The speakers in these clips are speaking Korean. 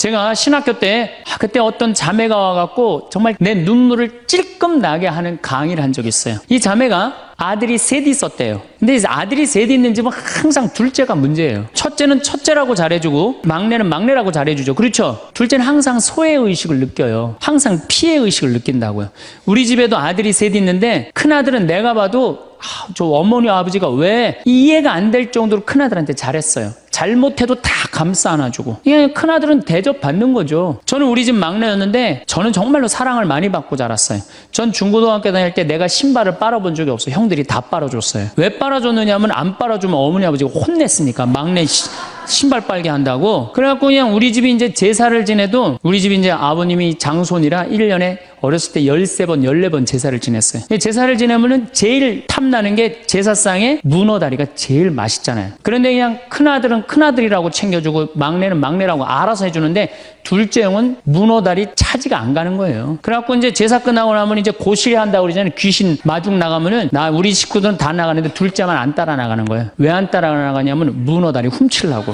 제가 신학교 때 그때 어떤 자매가 와갖고 정말 내 눈물을 찔끔 나게 하는 강의를 한 적이 있어요. 이 자매가 아들이 셋 있었대요. 근데 아들이 셋 있는 집은 항상 둘째가 문제예요. 첫째는 첫째라고 잘해주고 막내는 막내라고 잘해주죠. 그렇죠? 둘째는 항상 소외의식을 느껴요. 항상 피해의식을 느낀다고요. 우리 집에도 아들이 셋 있는데 큰아들은 내가 봐도 저 어머니 아버지가 왜 이해가 안 될 정도로 큰아들한테 잘했어요. 잘못해도 다 감싸 안아주고. 이게 큰아들은 대접받는 거죠. 저는 우리 집 막내였는데 저는 정말로 사랑을 많이 받고 자랐어요. 전 중고등학교 다닐 때 내가 신발을 빨아본 적이 없어요. 형들이 다 빨아줬어요. 왜 빨아줬느냐면 안 빨아주면 어머니 아버지가 혼냈으니까 막내 신발 빨게 한다고. 그래갖고 그냥 우리 집이 이제 제사를 지내도 우리 집이 이제 아버님이 장손이라 1년에 어렸을 때 13번, 14번 제사를 지냈어요. 제사를 지내면은 제일 탐나는 게 제사상에 문어다리가 제일 맛있잖아요. 그런데 그냥 큰아들은 큰아들이라고 챙겨주고 막내는 막내라고 알아서 해주는데 둘째 형은 문어다리 차지가 안 가는 거예요. 그래갖고 이제 제사 끝나고 나면 이제 고시리 한다고 그러잖아요. 귀신 마중 나가면은 우리 식구들은 다 나가는데 둘째만 안 따라 나가는 거예요. 왜 안 따라 나가냐면 문어다리 훔치려고.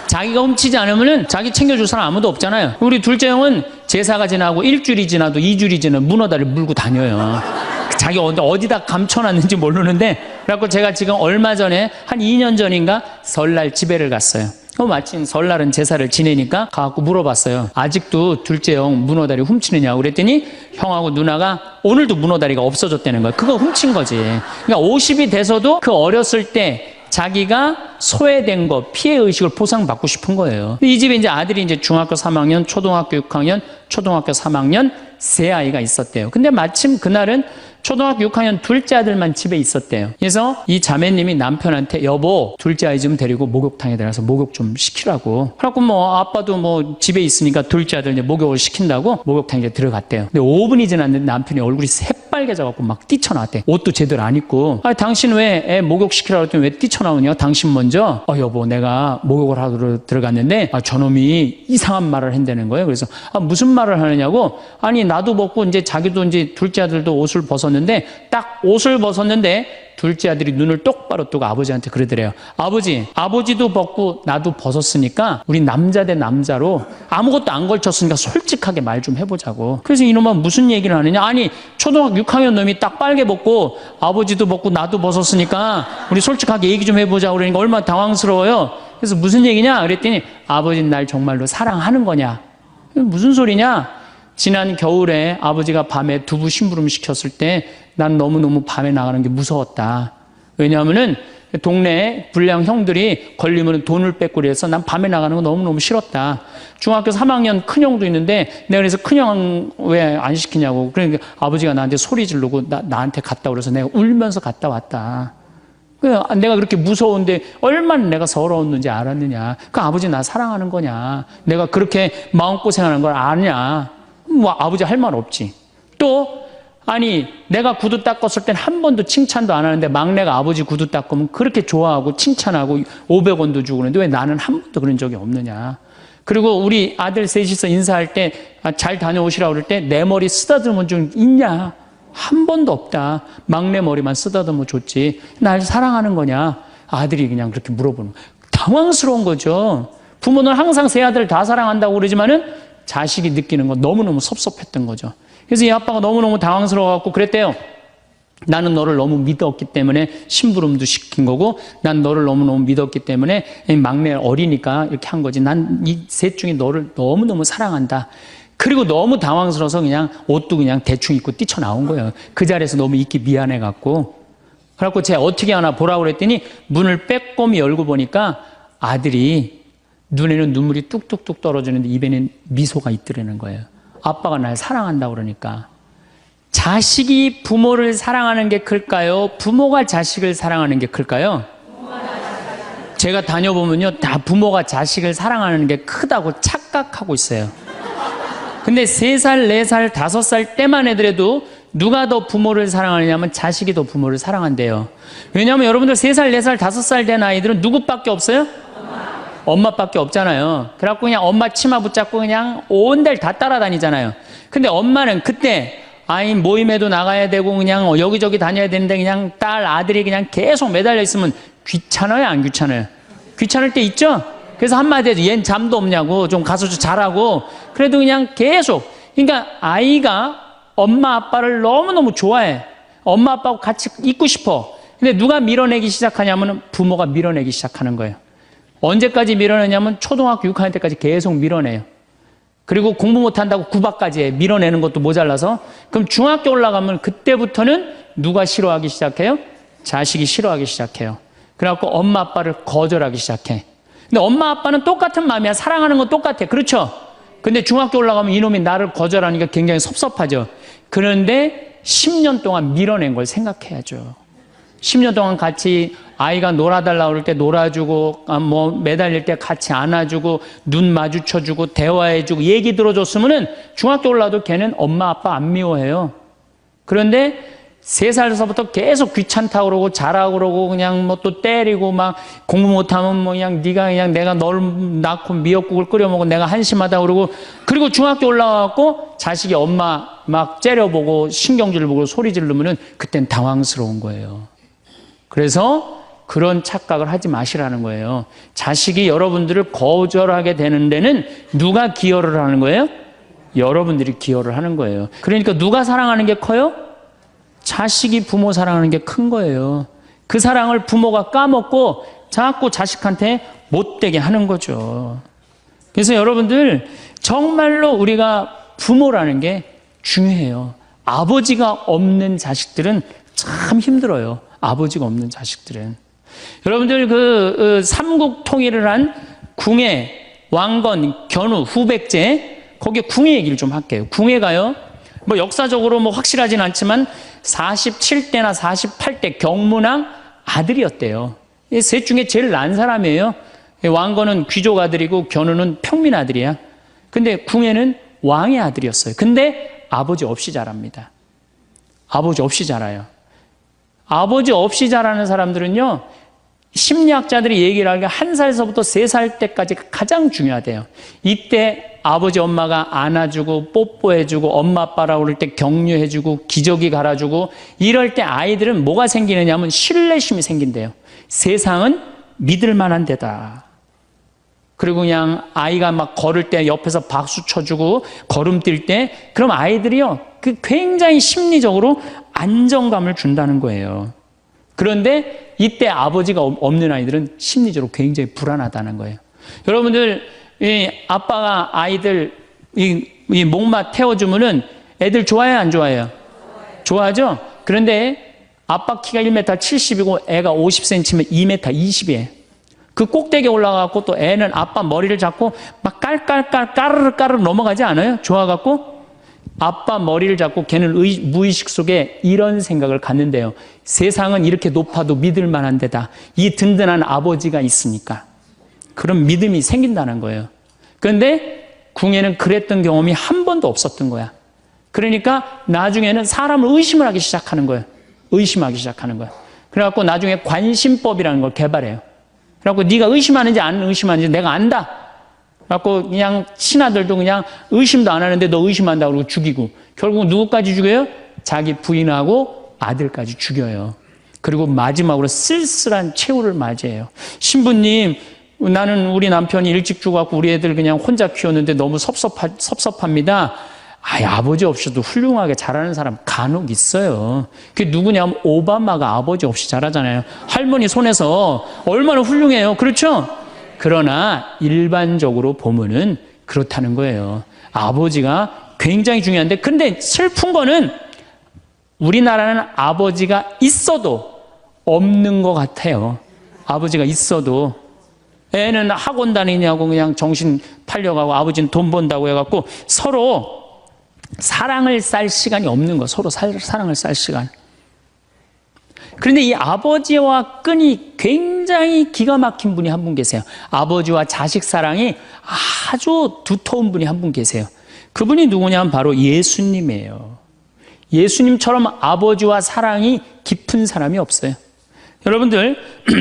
자기가 훔치지 않으면은 자기 챙겨줄 사람 아무도 없잖아요. 우리 둘째 형은 제사가 지나고 1주일이 지나도 2주일이 지나도 문어다리 물고 다녀요. 자기 어디다 감춰놨는지 모르는데. 그래갖고 제가 지금 얼마 전에 한 2년 전인가 설날 집회를 갔어요. 마침 설날은 제사를 지내니까 가갖고 물어봤어요. 아직도 둘째 형 문어다리 훔치느냐고. 그랬더니 형하고 누나가 오늘도 문어다리가 없어졌다는 거예요. 그거 훔친 거지. 그러니까 50이 돼서도 그 어렸을 때 자기가 소외된 거, 피해의식을 보상받고 싶은 거예요. 이 집에 이제 아들이 이제 중학교 3학년, 초등학교 6학년, 초등학교 3학년 세 아이가 있었대요. 근데 마침 그날은 초등학교 6학년 둘째 아들만 집에 있었대요. 그래서 이 자매님이 남편한테 여보, 둘째 아이 좀 데리고 목욕탕에 들어가서 목욕 좀 시키라고. 그래갖고 아빠도 집에 있으니까 둘째 아들 이제 목욕을 시킨다고 목욕탕에 이제 들어갔대요. 근데 5분이 지났는데 남편이 얼굴이 새빨개져갖고 막 뛰쳐나왔대. 옷도 제대로 안 입고. 당신 왜 애 목욕시키라고 했더니 왜 뛰쳐나오냐? 당신 먼저. 여보, 내가 목욕을 하러 들어갔는데 저놈이 이상한 말을 한다는 거예요. 그래서 무슨 말을 하느냐고. 아니 나도 벗고 이제 자기도 이제 둘째 아들도 옷을 벗었는데 딱 옷을 벗었는데 둘째 아들이 눈을 똑바로 뜨고 아버지한테 그러더래요. 아버지도 벗고 나도 벗었으니까 우리 남자 대 남자로 아무것도 안 걸쳤으니까 솔직하게 말 좀 해보자고. 그래서 이놈은 무슨 얘기를 하느냐. 아니 초등학교 6학년 놈이 딱 빨개 벗고 아버지도 벗고 나도 벗었으니까 우리 솔직하게 얘기 좀 해보자고. 그러니까 얼마나 당황스러워요. 그래서 무슨 얘기냐 그랬더니 아버지는 날 정말로 사랑하는 거냐. 무슨 소리냐. 지난 겨울에 아버지가 밤에 두부 심부름 시켰을 때 난 너무너무 밤에 나가는 게 무서웠다. 왜냐하면은 동네에 불량 형들이 걸리면 돈을 뺏고 그래서 난 밤에 나가는 거 너무너무 싫었다. 중학교 3학년 큰형도 있는데 내가 그래서 큰형 왜 안 시키냐고. 그러니까 아버지가 나한테 소리 지르고 나한테 갔다 그래서 내가 울면서 갔다 왔다. 내가 그렇게 무서운데 얼마나 내가 서러웠는지 알았느냐. 그 아버지 나 사랑하는 거냐. 내가 그렇게 마음고생하는 걸 아냐. 아버지 할 말 없지. 또 아니 내가 구두 닦았을 땐 한 번도 칭찬도 안 하는데 막내가 아버지 구두 닦으면 그렇게 좋아하고 칭찬하고 500원도 주고 그러는데 왜 나는 한 번도 그런 적이 없느냐. 그리고 우리 아들 셋이서 인사할 때 잘 다녀오시라고 그럴 때 내 머리 쓰다듬은 적 있냐. 한 번도 없다. 막내 머리만 쓰다듬어 줬지. 날 사랑하는 거냐. 아들이 그냥 그렇게 물어보는 거예요. 당황스러운 거죠. 부모는 항상 세 아들 다 사랑한다고 그러지만은 자식이 느끼는 건 너무너무 섭섭했던 거죠. 그래서 이 아빠가 너무너무 당황스러워갖고 그랬대요. 나는 너를 너무 믿었기 때문에 심부름도 시킨 거고 난 너를 너무너무 믿었기 때문에 막내 어리니까 이렇게 한 거지. 난 이 셋 중에 너를 너무너무 사랑한다. 그리고 너무 당황스러워서 그냥 옷도 그냥 대충 입고 뛰쳐나온 거예요. 그 자리에서 너무 있기 미안해갖고. 그래갖고 제가 어떻게 하나 보라고 그랬더니 문을 빼꼼히 열고 보니까 아들이 눈에는 눈물이 뚝뚝뚝 떨어지는데 입에는 미소가 있더라는 거예요. 아빠가 날 사랑한다고 그러니까. 자식이 부모를 사랑하는 게 클까요? 부모가 자식을 사랑하는 게 클까요? 제가 다녀보면요, 다 부모가 자식을 사랑하는 게 크다고 착각하고 있어요. 근데 3살, 4살, 5살 때만 해더라도 누가 더 부모를 사랑하느냐면 자식이 더 부모를 사랑한대요. 왜냐하면 여러분들 3살, 4살, 5살 된 아이들은 누구밖에 없어요? 엄마밖에 없잖아요. 그래갖고 그냥 엄마 치마 붙잡고 그냥 온 데를 다 따라다니잖아요. 근데 엄마는 그때 아이 모임에도 나가야 되고 그냥 여기저기 다녀야 되는데 그냥 딸, 아들이 그냥 계속 매달려 있으면 귀찮아요, 안 귀찮아요? 귀찮을 때 있죠? 그래서 한마디 해도 얜 잠도 없냐고, 좀 가서 좀 자라고. 그래도 그냥 계속. 그러니까 아이가 엄마 아빠를 너무너무 좋아해. 엄마 아빠하고 같이 있고 싶어. 근데 누가 밀어내기 시작하냐면 부모가 밀어내기 시작하는 거예요. 언제까지 밀어내냐면 초등학교 6학년 때까지 계속 밀어내요. 그리고 공부 못한다고 구박까지 해. 밀어내는 것도 모자라서. 그럼 중학교 올라가면 그때부터는 누가 싫어하기 시작해요? 자식이 싫어하기 시작해요. 그래갖고 엄마 아빠를 거절하기 시작해. 근데 엄마 아빠는 똑같은 마음이야. 사랑하는 건 똑같아. 그렇죠? 근데 중학교 올라가면 이놈이 나를 거절하니까 굉장히 섭섭하죠. 그런데 10년 동안 밀어낸 걸 생각해야죠. 10년 동안 같이 아이가 놀아달라고 그럴 때 놀아주고, 뭐 매달릴 때 같이 안아주고, 눈 마주쳐주고, 대화해주고, 얘기 들어줬으면은 중학교 올라도 걔는 엄마 아빠 안 미워해요. 그런데 3살서부터 계속 귀찮다고 그러고 자라고 그러고 그냥 뭐 또 때리고 막 공부 못하면 뭐 그냥 네가 그냥 내가 널 낳고 미역국을 끓여 먹고 내가 한심하다고 그러고, 그리고 중학교 올라가고 자식이 엄마 막 째려보고 신경질 보고 소리 지르면은 그땐 당황스러운 거예요. 그래서 그런 착각을 하지 마시라는 거예요. 자식이 여러분들을 거절하게 되는 데는 누가 기여를 하는 거예요? 여러분들이 기여를 하는 거예요. 그러니까 누가 사랑하는 게 커요? 자식이 부모 사랑하는 게 큰 거예요. 그 사랑을 부모가 까먹고 자꾸 자식한테 못되게 하는 거죠. 그래서 여러분들 정말로 우리가 부모라는 게 중요해요. 아버지가 없는 자식들은 참 힘들어요. 아버지가 없는 자식들은. 여러분들 그 삼국 통일을 한 궁예, 왕건, 견우, 후백제, 거기에 궁예 얘기를 좀 할게요. 궁예가요, 뭐 역사적으로 뭐 확실하진 않지만 47대나 48대 경문왕 아들이었대요. 셋 중에 제일 난 사람이에요. 왕건은 귀족 아들이고 견우는 평민 아들이야. 근데 궁예는 왕의 아들이었어요. 근데 아버지 없이 자랍니다. 아버지 없이 자라요. 아버지 없이 자라는 사람들은요, 심리학자들이 얘기를 하기가 1살서부터 3살 때까지 가장 중요하대요. 이때 아버지 엄마가 안아주고 뽀뽀해주고 엄마 아빠라고 그럴 때 격려해주고 기저귀 갈아주고 이럴 때 아이들은 뭐가 생기느냐면 신뢰심이 생긴대요. 세상은 믿을 만한 데다. 그리고 그냥 아이가 막 걸을 때 옆에서 박수 쳐주고 걸음 뛸 때 그럼 아이들이요, 그 굉장히 심리적으로 안정감을 준다는 거예요. 그런데 이때 아버지가 없는 아이들은 심리적으로 굉장히 불안하다는 거예요. 여러분들, 이 아빠가 아이들 이 목마 태워주면은 애들 좋아해요, 안 좋아해요? 좋아하죠? 그런데 아빠 키가 1m 70이고 애가 50cm면 2m 20이에요. 그 꼭대기에 올라가고 또 애는 아빠 머리를 잡고 막 깔깔깔 까르르 넘어가지 않아요? 좋아갖고 아빠 머리를 잡고 걔는 무의식 속에 이런 생각을 갖는데요. 세상은 이렇게 높아도 믿을 만한 데다. 이 든든한 아버지가 있으니까. 그런 믿음이 생긴다는 거예요. 그런데 궁예는 그랬던 경험이 한 번도 없었던 거야. 그러니까 나중에는 사람을 의심을 하기 시작하는 거예요. 의심하기 시작하는 거예요. 그래갖고 나중에 관심법이라는 걸 개발해요. 그래갖고 네가 의심하는지 안 의심하는지 내가 안다. 그래갖고 그냥 친아들도 그냥 의심도 안 하는데 너 의심한다고 그러고 죽이고, 결국 누구까지 죽여요? 자기 부인하고 아들까지 죽여요. 그리고 마지막으로 쓸쓸한 최후를 맞이해요. 신부님, 나는 우리 남편이 일찍 죽어갖고 우리 애들 그냥 혼자 키웠는데 너무 섭섭합니다. 아버지 없이도 훌륭하게 자라는 사람 간혹 있어요. 그게 누구냐면 오바마가 아버지 없이 자라잖아요. 할머니 손에서 얼마나 훌륭해요. 그렇죠? 그러나 일반적으로 보면은 그렇다는 거예요. 아버지가 굉장히 중요한데, 근데 슬픈 거는 우리나라는 아버지가 있어도 없는 것 같아요. 아버지가 있어도. 애는 학원 다니냐고 그냥 정신 팔려가고 아버지는 돈 번다고 해갖고 서로 사랑을 쌀 시간이 없는 거. 서로 사랑을 쌀 시간. 그런데 이 아버지와 끈이 굉장히 기가 막힌 분이 한 분 계세요. 아버지와 자식 사랑이 아주 두터운 분이 한 분 계세요. 그분이 누구냐면 바로 예수님이에요. 예수님처럼 아버지와 사랑이 깊은 사람이 없어요. 여러분들,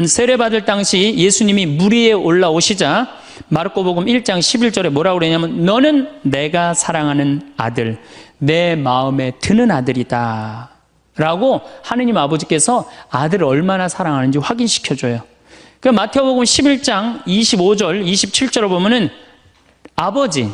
세례받을 당시 예수님이 물 위에 올라오시자 마르코복음 1장 11절에 뭐라고 그러냐면 너는 내가 사랑하는 아들, 내 마음에 드는 아들이다 라고 하느님 아버지께서 아들을 얼마나 사랑하는지 확인시켜줘요. 그 마태복음 11장 25절, 27절을 보면은 아버지,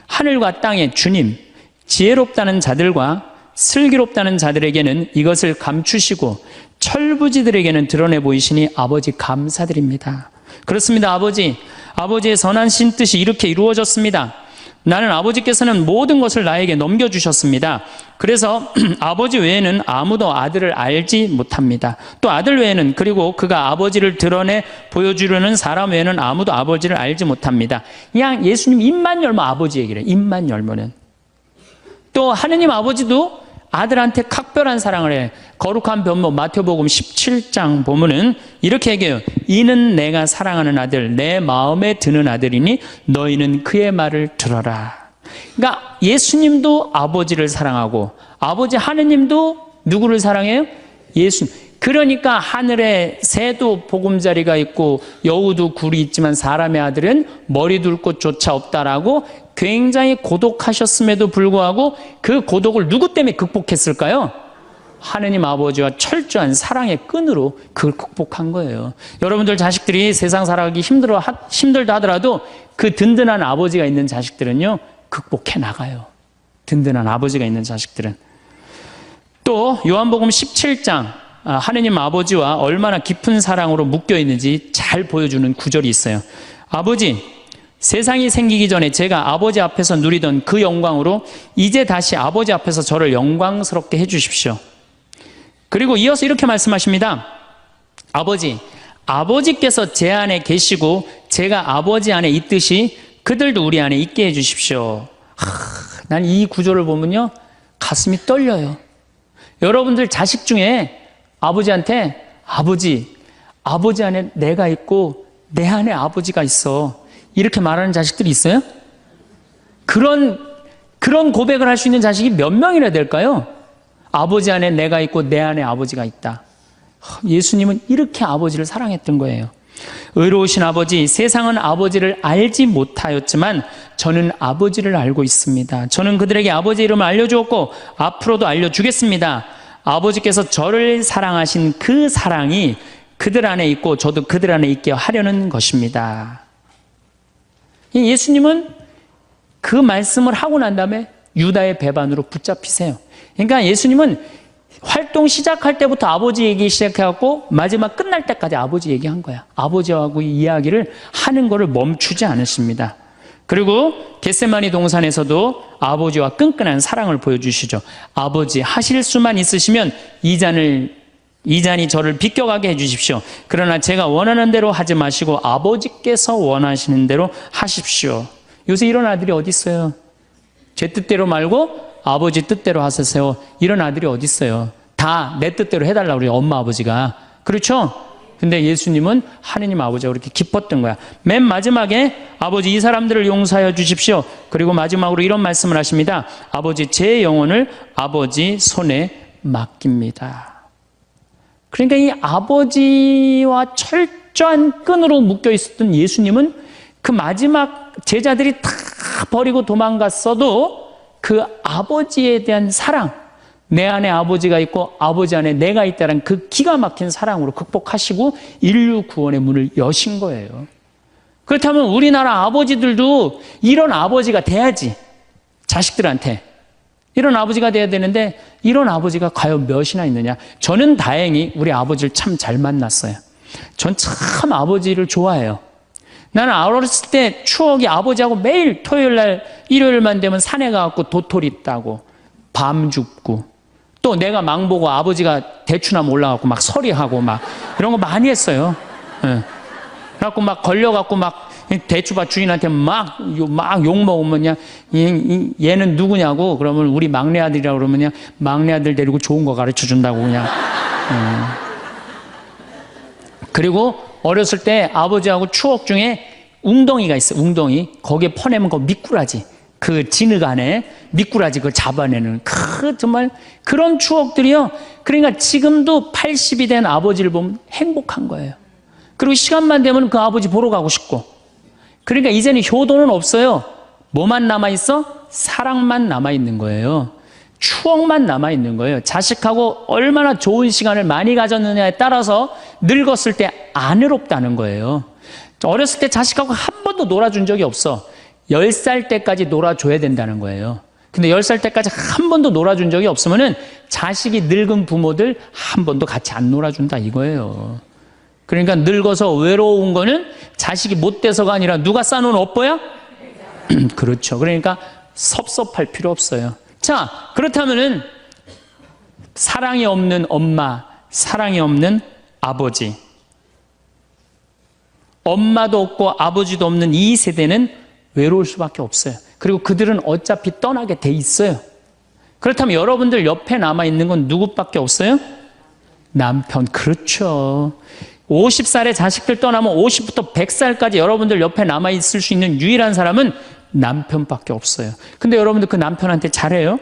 하늘과 땅의 주님, 지혜롭다는 자들과 슬기롭다는 자들에게는 이것을 감추시고 철부지들에게는 드러내 보이시니 아버지 감사드립니다. 그렇습니다. 아버지의 선하신 뜻이 이렇게 이루어졌습니다. 나는 아버지께서는 모든 것을 나에게 넘겨주셨습니다. 그래서 아버지 외에는 아무도 아들을 알지 못합니다. 또 아들 외에는, 그리고 그가 아버지를 드러내 보여주려는 사람 외에는 아무도 아버지를 알지 못합니다. 그냥 예수님 입만 열면 아버지 얘기를 해요. 입만 열면은. 또 하느님 아버지도 아들한테 각별한 사랑을 해. 거룩한 변모 마태복음 17장 보면은 이렇게 얘기해요. 이는 내가 사랑하는 아들, 내 마음에 드는 아들이니 너희는 그의 말을 들어라. 그러니까 예수님도 아버지를 사랑하고 아버지 하느님도 누구를 사랑해요? 예수. 그러니까 하늘에 새도 보금자리가 있고 여우도 굴이 있지만 사람의 아들은 머리 둘 곳조차 없다라고 굉장히 고독하셨음에도 불구하고 그 고독을 누구 때문에 극복했을까요? 하느님 아버지와 철저한 사랑의 끈으로 그걸 극복한 거예요. 여러분들 자식들이 세상 살아가기 힘들다 하더라도 그 든든한 아버지가 있는 자식들은요, 극복해 나가요. 든든한 아버지가 있는 자식들은. 또 요한복음 17장 하느님 아버지와 얼마나 깊은 사랑으로 묶여 있는지 잘 보여주는 구절이 있어요. 아버지, 세상이 생기기 전에 제가 아버지 앞에서 누리던 그 영광으로 이제 다시 아버지 앞에서 저를 영광스럽게 해주십시오. 그리고 이어서 이렇게 말씀하십니다. 아버지께서 제 안에 계시고 제가 아버지 안에 있듯이 그들도 우리 안에 있게 해주십시오. 난 이 구절을 보면요, 가슴이 떨려요. 여러분들 자식 중에 아버지한테 아버지 안에 내가 있고 내 안에 아버지가 있어, 이렇게 말하는 자식들이 있어요? 그런 고백을 할 수 있는 자식이 몇 명이나 될까요? 아버지 안에 내가 있고 내 안에 아버지가 있다. 예수님은 이렇게 아버지를 사랑했던 거예요. 의로우신 아버지, 세상은 아버지를 알지 못하였지만 저는 아버지를 알고 있습니다. 저는 그들에게 아버지 이름을 알려주었고 앞으로도 알려주겠습니다. 아버지께서 저를 사랑하신 그 사랑이 그들 안에 있고 저도 그들 안에 있게 하려는 것입니다. 예수님은 그 말씀을 하고 난 다음에 유다의 배반으로 붙잡히세요. 그러니까 예수님은 활동 시작할 때부터 아버지 얘기 시작해갖고 마지막 끝날 때까지 아버지 얘기한 거야. 아버지하고 이야기를 하는 거를 멈추지 않으십니다. 그리고 겟세마니 동산에서도 아버지와 끈끈한 사랑을 보여주시죠. 아버지, 하실 수만 있으시면 이 잔이 저를 비껴가게 해주십시오. 그러나 제가 원하는 대로 하지 마시고 아버지께서 원하시는 대로 하십시오. 요새 이런 아들이 어디 있어요? 제 뜻대로 말고 아버지 뜻대로 하세요. 이런 아들이 어디 있어요? 다 내 뜻대로 해달라고 그래요, 엄마 아버지가. 그렇죠? 근데 예수님은 하느님 아버지가 그렇게 기뻤던 거야. 맨 마지막에 아버지, 이 사람들을 용서하여 주십시오. 그리고 마지막으로 이런 말씀을 하십니다. 아버지, 제 영혼을 아버지 손에 맡깁니다. 그러니까 이 아버지와 철저한 끈으로 묶여 있었던 예수님은 그 마지막 제자들이 다 버리고 도망갔어도 그 아버지에 대한 사랑, 내 안에 아버지가 있고 아버지 안에 내가 있다는 그 기가 막힌 사랑으로 극복하시고 인류 구원의 문을 여신 거예요. 그렇다면 우리나라 아버지들도 이런 아버지가 돼야지. 자식들한테 이런 아버지가 돼야 되는데 이런 아버지가 과연 몇이나 있느냐. 저는 다행히 우리 아버지를 참 잘 만났어요. 전 참 아버지를 좋아해요. 나는 어렸을 때 추억이 아버지하고 매일 토요일날 일요일만 되면 산에 가갖고 도토리 따고 밤 줍고, 또 내가 망보고 아버지가 대추나무 올라가고 막 서리하고 막 이런 거 많이 했어요. 예. 그래갖고 막 걸려갖고 막 대추밭 주인한테 막 욕먹으면 그냥 얘는 누구냐고 그러면 우리 막내 아들이라고 그러면 그냥 막내 아들 데리고 좋은 거 가르쳐 준다고 그냥. 그리고 어렸을 때 아버지하고 추억 중에 웅덩이가 있어요. 웅덩이. 거기에 퍼내면 그 미꾸라지. 그 진흙 안에 미꾸라지 그걸 잡아내는 정말 그런 추억들이요. 그러니까 지금도 80이 된 아버지를 보면 행복한 거예요. 그리고 시간만 되면 그 아버지 보러 가고 싶고. 그러니까 이제는 효도는 없어요. 뭐만 남아있어? 사랑만 남아있는 거예요. 추억만 남아있는 거예요. 자식하고 얼마나 좋은 시간을 많이 가졌느냐에 따라서 늙었을 때 안 외롭다는 거예요. 어렸을 때 자식하고 한 번도 놀아준 적이 없어. 10살 때까지 놀아줘야 된다는 거예요. 근데 10살 때까지 한 번도 놀아준 적이 없으면은 자식이 늙은 부모들 한 번도 같이 안 놀아준다 이거예요. 그러니까 늙어서 외로운 거는 자식이 못 돼서가 아니라 누가 싸놓은 업보야? 그렇죠. 그러니까 섭섭할 필요 없어요. 자, 그렇다면은 사랑이 없는 엄마, 사랑이 없는 아버지, 엄마도 없고 아버지도 없는 이 세대는 외로울 수밖에 없어요. 그리고 그들은 어차피 떠나게 돼 있어요. 그렇다면 여러분들 옆에 남아있는 건 누구밖에 없어요? 남편. 그렇죠. 50살에 자식들 떠나면 50부터 100살까지 여러분들 옆에 남아있을 수 있는 유일한 사람은 남편밖에 없어요. 근데 여러분들 그 남편한테 잘해요?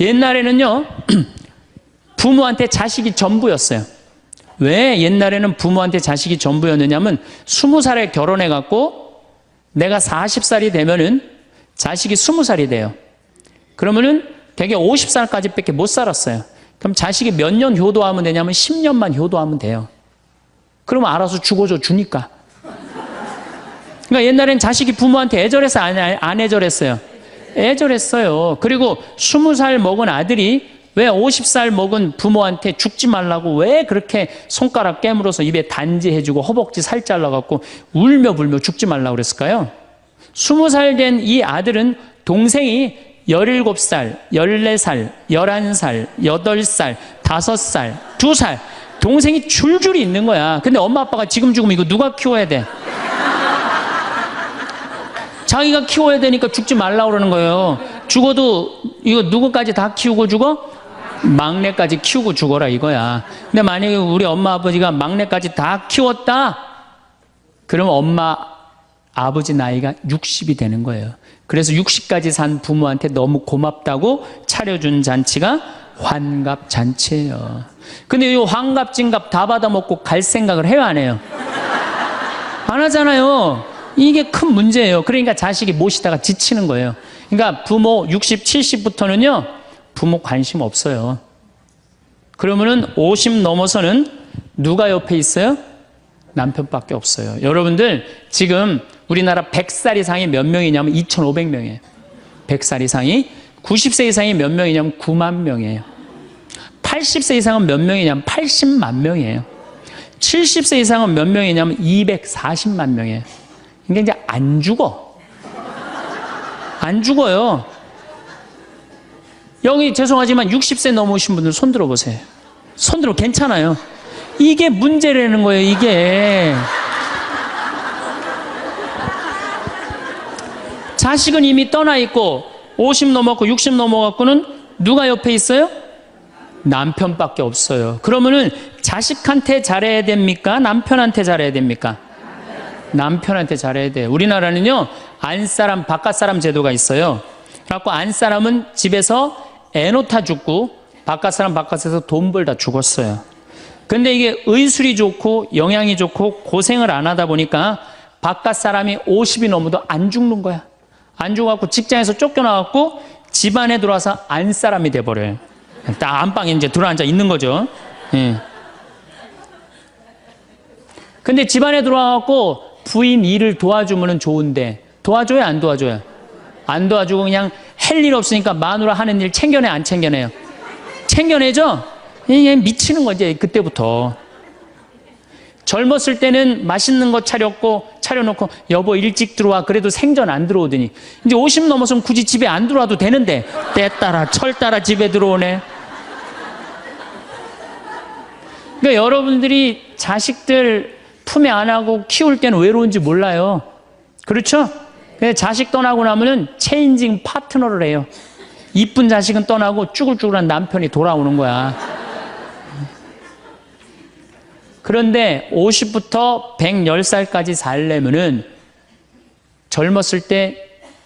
옛날에는요, 부모한테 자식이 전부였어요. 왜 옛날에는 부모한테 자식이 전부였느냐면 20살에 결혼해갖고 내가 40살이 되면은 자식이 20살이 돼요. 그러면은 대개 50살까지 밖에 못 살았어요. 그럼 자식이 몇 년 효도하면 되냐면 10년만 효도하면 돼요. 그러면 알아서 죽어줘 주니까. 그러니까 옛날엔 자식이 부모한테 애절해서 안 애절했어요? 애절했어요. 그리고 20살 먹은 아들이 왜 50살 먹은 부모한테 죽지 말라고 왜 그렇게 손가락 깨물어서 입에 단지해주고 허벅지 살 잘라갖고 울며 불며 죽지 말라고 그랬을까요? 20살 된 이 아들은 동생이 17살, 14살, 11살, 8살, 5살, 2살 동생이 줄줄이 있는 거야. 근데 엄마 아빠가 지금 죽으면 이거 누가 키워야 돼? 자기가 키워야 되니까 죽지 말라고 그러는 거예요. 죽어도 이거 누구까지 다 키우고 죽어? 막내까지 키우고 죽어라 이거야. 근데 만약에 우리 엄마 아버지가 막내까지 다 키웠다? 그럼 엄마 아버지 나이가 60이 되는 거예요. 그래서 60까지 산 부모한테 너무 고맙다고 차려준 잔치가 환갑잔치예요. 근데 이 환갑진갑 다 받아먹고 갈 생각을 해요, 안 해요? 안 하잖아요. 이게 큰 문제예요. 그러니까 자식이 모시다가 지치는 거예요. 그러니까 부모 60, 70부터는요 부모 관심 없어요. 그러면은 50 넘어서는 누가 옆에 있어요? 남편밖에 없어요. 여러분들 지금 우리나라 100살 이상이 몇 명이냐면 2,500명이에요. 100살 이상이. 90세 이상이 몇 명이냐면 9만 명이에요. 80세 이상은 몇 명이냐면 80만 명이에요. 70세 이상은 몇 명이냐면 240만 명이에요. 그러니까 이제 안 죽어. 안 죽어요. 여기 죄송하지만 60세 넘으신 분들 손 들어보세요. 손 들어 괜찮아요. 이게 문제라는 거예요, 이게. 자식은 이미 떠나 있고 50 넘었고 60 넘어갖고는 누가 옆에 있어요? 남편밖에 없어요. 그러면은 자식한테 잘해야 됩니까? 남편한테 잘해야 됩니까? 남편한테 잘해야 돼요. 우리나라는요 안사람 바깥사람 제도가 있어요. 그래갖고 안사람은 집에서 애 놓다 죽고 바깥사람 바깥에서 돈 벌다 죽었어요. 근데 이게 의술이 좋고 영양이 좋고 고생을 안 하다 보니까 바깥사람이 50이 넘어도 안 죽는 거야. 안 죽어갖고 직장에서 쫓겨나갖고 집안에 들어와서 안사람이 돼버려요. 딱 안방에 이제 들어앉아 있는 거죠. 예. 근데 집안에 들어와갖고 부인 일을 도와주면 좋은데 도와줘요, 안 도와줘요? 안 도와주고 그냥 할 일 없으니까 마누라 하는 일 챙겨내, 안 챙겨내요? 챙겨내죠? 그냥 미치는 거지, 그때부터. 젊었을 때는 맛있는 거 차려놓고 여보 일찍 들어와 그래도 생전 안 들어오더니 이제 50 넘어서면 굳이 집에 안 들어와도 되는데 때 따라 철 따라 집에 들어오네. 그러니까 여러분들이 자식들 품에 안하고 키울 때는 외로운지 몰라요. 그렇죠? 근데 자식 떠나고 나면은 체인징 파트너를 해요. 이쁜 자식은 떠나고 쭈글쭈글한 남편이 돌아오는 거야. 그런데 50부터 110살까지 살려면은 젊었을 때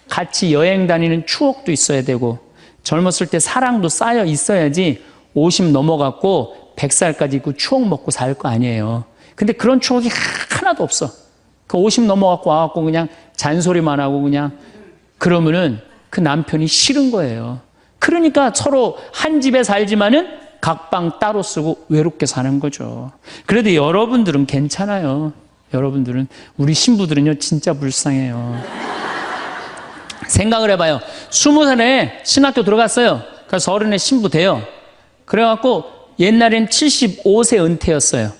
같이 여행 다니는 추억도 있어야 되고 젊었을 때 사랑도 쌓여 있어야지 50 넘어갔고 100살까지 그 추억 먹고 살 거 아니에요. 근데 그런 추억이 하나도 없어. 그 50 넘어갖고 와갖고 그냥 잔소리만 하고 그냥 그러면은 그 남편이 싫은 거예요. 그 그러니까 서로 한 집에 살지만은 각방 따로 쓰고 외롭게 사는 거죠. 그래도 여러분들은 괜찮아요. 여러분들은, 우리 신부들은요 진짜 불쌍해요. 생각을 해봐요. 20살에 신학교 들어갔어요. 그래서 30에 신부 돼요. 그래갖고 옛날엔 75세 은퇴였어요.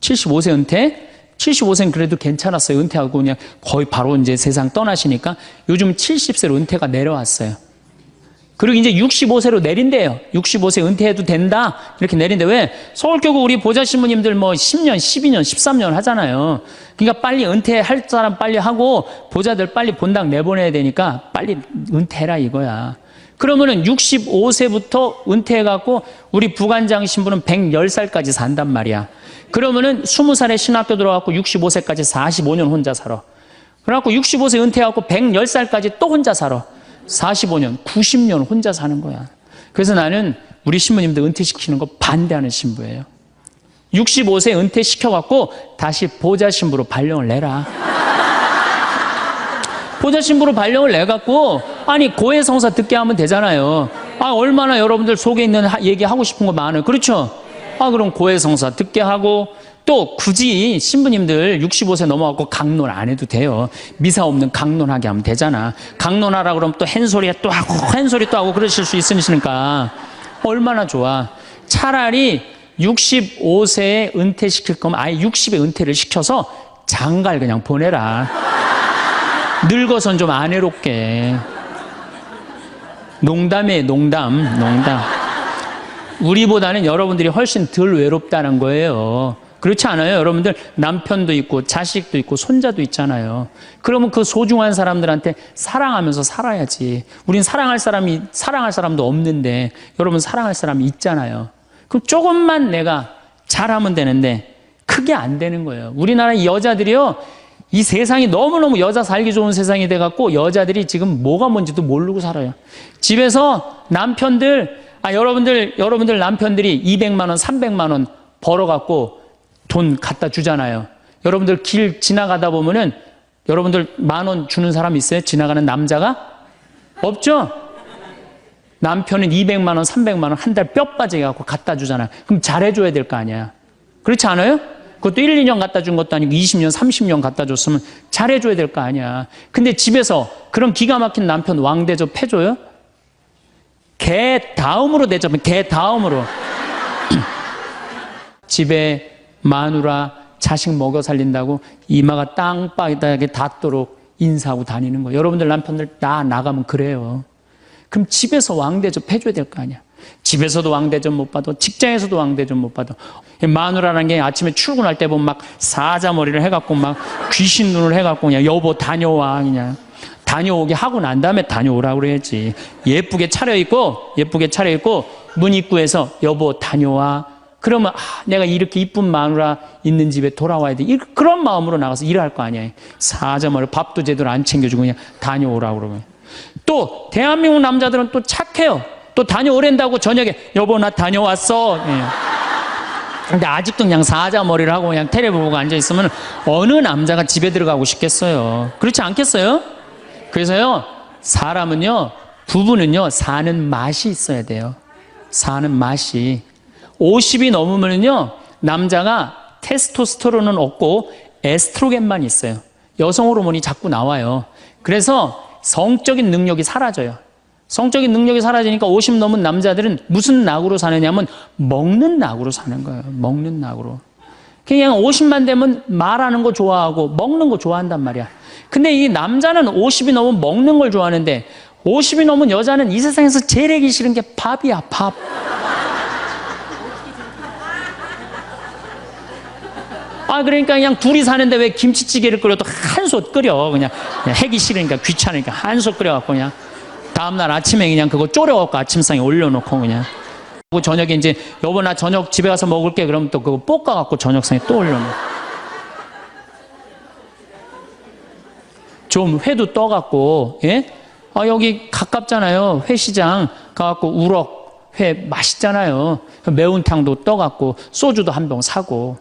75세 은퇴. 75세는 그래도 괜찮았어요. 은퇴하고 그냥 거의 바로 이제 세상 떠나시니까 요즘 70세로 은퇴가 내려왔어요. 그리고 이제 65세로 내린대요. 65세 은퇴해도 된다 이렇게 내린대. 왜? 서울교구 우리 보좌 신부님들 뭐 10년, 12년, 13년 하잖아요. 그러니까 빨리 은퇴할 사람 빨리 하고 보좌들 빨리 본당 내보내야 되니까 빨리 은퇴해라 이거야. 그러면은 65세부터 은퇴해갖고 우리 부관장 신부는 110살까지 산단 말이야. 그러면은 20살에 신학교 들어갖고 65세까지 45년 혼자 살아. 그래갖고 65세 은퇴해갖고 110살까지 또 혼자 살아. 45년, 90년 혼자 사는 거야. 그래서 나는 우리 신부님들 은퇴시키는 거 반대하는 신부예요. 65세 은퇴시켜갖고 다시 보좌 신부로 발령을 내라. 보좌 신부로 발령을 내갖고 아니 고해성사 듣게 하면 되잖아요. 아 얼마나 여러분들 속에 있는 얘기하고 싶은 거 많아요. 그렇죠? 아 그럼 고해성사 듣게 하고 또 굳이 신부님들 65세 넘어갖고 강론 안 해도 돼요. 미사 없는 강론하게 하면 되잖아. 강론하라 그러면 또 헨소리 또 하고 헨소리 또 하고 그러실 수 있으니까 얼마나 좋아. 차라리 65세에 은퇴시킬 거면 아예 60에 은퇴를 시켜서 장가를 그냥 보내라. 늙어선 좀 안 해롭게. 농담이에요. 농담. 우리보다는 여러분들이 훨씬 덜 외롭다는 거예요. 그렇지 않아요? 여러분들 남편도 있고 자식도 있고 손자도 있잖아요. 그러면 그 소중한 사람들한테 사랑하면서 살아야지. 우린 사랑할 사람도 없는데 여러분 사랑할 사람이 있잖아요. 그럼 조금만 내가 잘하면 되는데 크게 안 되는 거예요. 우리나라 여자들이요. 이 세상이 너무너무 여자 살기 좋은 세상이 돼갖고 여자들이 지금 뭐가 뭔지도 모르고 살아요. 집에서 남편들, 여러분들 남편들이 200만 원, 300만 원 벌어갖고 돈 갖다 주잖아요. 여러분들 길 지나가다 보면은 여러분들 10,000원 주는 사람 있어요? 지나가는 남자가? 없죠? 남편은 200만 원, 300만 원 한 달 뼈 빠지게 갖고 갖다 주잖아요. 그럼 잘해줘야 될 거 아니야. 그렇지 않아요? 그것도 1, 2년 갖다 준 것도 아니고 20년, 30년 갖다 줬으면 잘해줘야 될 거 아니야. 근데 집에서 그런 기가 막힌 남편 왕대접 해줘요? 개 다음으로 대접해. 개 다음으로. 집에 마누라 자식 먹여 살린다고 이마가 땅바닥에 닿도록 인사하고 다니는 거예요. 여러분들 남편들 다 나가면 그래요. 그럼 집에서 왕대접 해줘야 될 거 아니야. 집에서도 왕대접 못 받아. 직장에서도 왕대접 못 받아. 마누라라는 게 아침에 출근할 때 보면 막 사자머리를 해갖고 막 귀신 눈을 해갖고 그냥 여보 다녀와 그냥 다녀오게 하고 난 다음에 다녀오라고 그래야지. 예쁘게 차려입고 문 입구에서 여보 다녀와. 그러면 내가 이렇게 이쁜 마누라 있는 집에 돌아와야 돼. 그런 마음으로 나가서 일할 거 아니야. 사자머리 밥도 제대로 안 챙겨주고 그냥 다녀오라고 그러면. 또 대한민국 남자들은 또 착해요. 또 다녀오랜다고 저녁에 여보 나 다녀왔어. 예. 근데 아직도 그냥 사자머리를 하고 그냥 테레비 보고 앉아있으면 어느 남자가 집에 들어가고 싶겠어요. 그렇지 않겠어요? 그래서요 사람은요 부부는요 사는 맛이 있어야 돼요. 사는 맛이. 50이 넘으면요 남자가 테스토스테론은 없고 에스트로겐만 있어요. 여성 호르몬이 자꾸 나와요. 그래서 성적인 능력이 사라져요. 성적인 능력이 사라지니까 50 넘은 남자들은 무슨 낙으로 사느냐면 먹는 낙으로 사는 거예요. 먹는 낙으로. 그냥 50만 되면 말하는 거 좋아하고 먹는 거 좋아한단 말이야. 근데 이 남자는 50이 넘으면 먹는 걸 좋아하는데 50이 넘은 여자는 이 세상에서 제일 하기 싫은 게 밥이야. 밥. 그러니까 그냥 둘이 사는데 왜 김치찌개를 끓여도 한솥 끓여. 그냥 하기 싫으니까 귀찮으니까 한솥 끓여갖고 그냥 다음날 아침에 그냥 그거 졸여갖고 아침상에 올려놓고 그냥. 그리고 저녁에 이제 여보 나 저녁 집에 가서 먹을게. 그러면 또 그거 볶아갖고 저녁상에 또 올려놓고. 좀 회도 떠갖고, 예? 여기 가깝잖아요. 회시장 가갖고 우럭 회 맛있잖아요. 매운탕도 떠갖고 소주도 한 병 사고.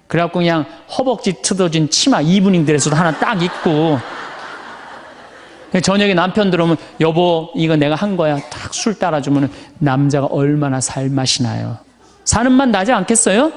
그래갖고 그냥 허벅지 틀어진 치마 이브닝 드레스도 하나 딱 입고 저녁에 남편 들어오면 여보 이거 내가 한 거야. 딱 술 따라주면 남자가 얼마나 살맛이 나요. 사는 맛 나지 않겠어요?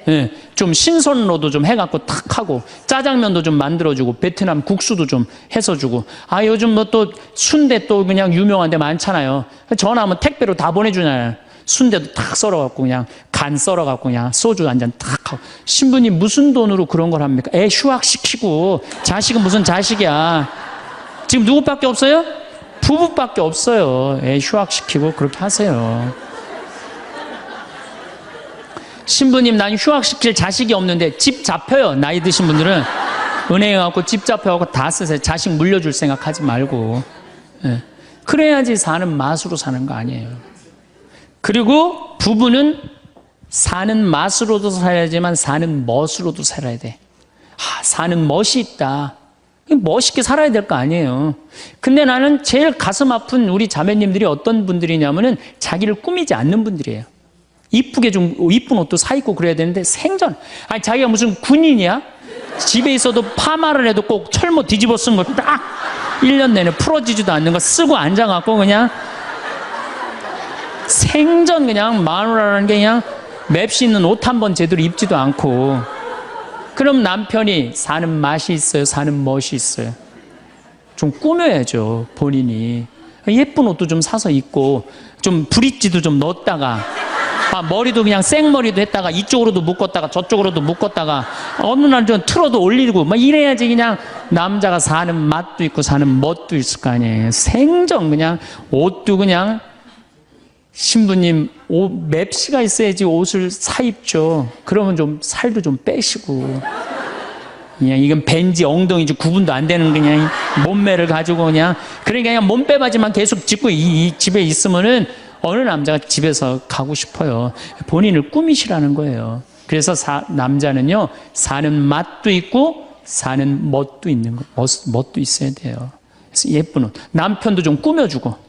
예, 좀 신선로도 좀 해갖고 탁 하고 짜장면도 좀 만들어주고 베트남 국수도 좀 해서 주고 요즘 뭐 또 순대 또 그냥 유명한 데 많잖아요. 전화하면 택배로 다 보내주잖아요. 순대도 탁 썰어갖고 그냥 간 썰어갖고 그냥 소주 한 잔 탁 하고 신부님 무슨 돈으로 그런 걸 합니까? 애 휴학시키고 자식은 무슨 자식이야. 지금 누구밖에 없어요? 부부밖에 없어요. 애 휴학시키고 그렇게 하세요. 신부님 난 휴학시킬 자식이 없는데 집 잡혀요. 나이 드신 분들은 은행에 가고 집 잡혀가고 다 쓰세요. 자식 물려줄 생각하지 말고. 예. 그래야지 사는 맛으로 사는 거 아니에요. 그리고 부부는 사는 맛으로도 살아야지만 사는 멋으로도 살아야 돼. 사는 멋이 있다. 멋있게 살아야 될 거 아니에요. 근데 나는 제일 가슴 아픈 우리 자매님들이 어떤 분들이냐면은 자기를 꾸미지 않는 분들이에요. 이쁘게 좀 이쁜 옷도 사 입고 그래야 되는데 생전 자기가 무슨 군인이야? 집에 있어도 파마를 해도 꼭 철모 뒤집어 쓴 거 딱 1년 내내 풀어지지도 않는 거 쓰고 앉아갖고 그냥 생전 그냥 마누라라는 게 그냥 맵시 있는 옷 한 번 제대로 입지도 않고. 그럼 남편이 사는 맛이 있어요? 사는 멋이 있어요? 좀 꾸며야죠, 본인이. 예쁜 옷도 좀 사서 입고, 좀 브릿지도 좀 넣었다가, 머리도 그냥 생머리도 했다가, 이쪽으로도 묶었다가, 저쪽으로도 묶었다가, 어느 날 좀 틀어도 올리고, 막 이래야지 그냥 남자가 사는 맛도 있고, 사는 멋도 있을 거 아니에요. 생전 그냥, 옷도 그냥, 신부님 옷 맵시가 있어야지 옷을 사 입죠. 그러면 좀 살도 좀 빼시고 그냥 이건 벤지 엉덩이지 구분도 안 되는 그냥 몸매를 가지고 그냥 그러니까 그냥 몸빼바지만 계속 짚고 이 집에 있으면은 어느 남자가 집에서 가고 싶어요. 본인을 꾸미시라는 거예요. 그래서 남자는요 사는 맛도 있고 사는 멋도 있는 거 멋도 있어야 돼요. 그래서 예쁜 옷 남편도 좀 꾸며주고.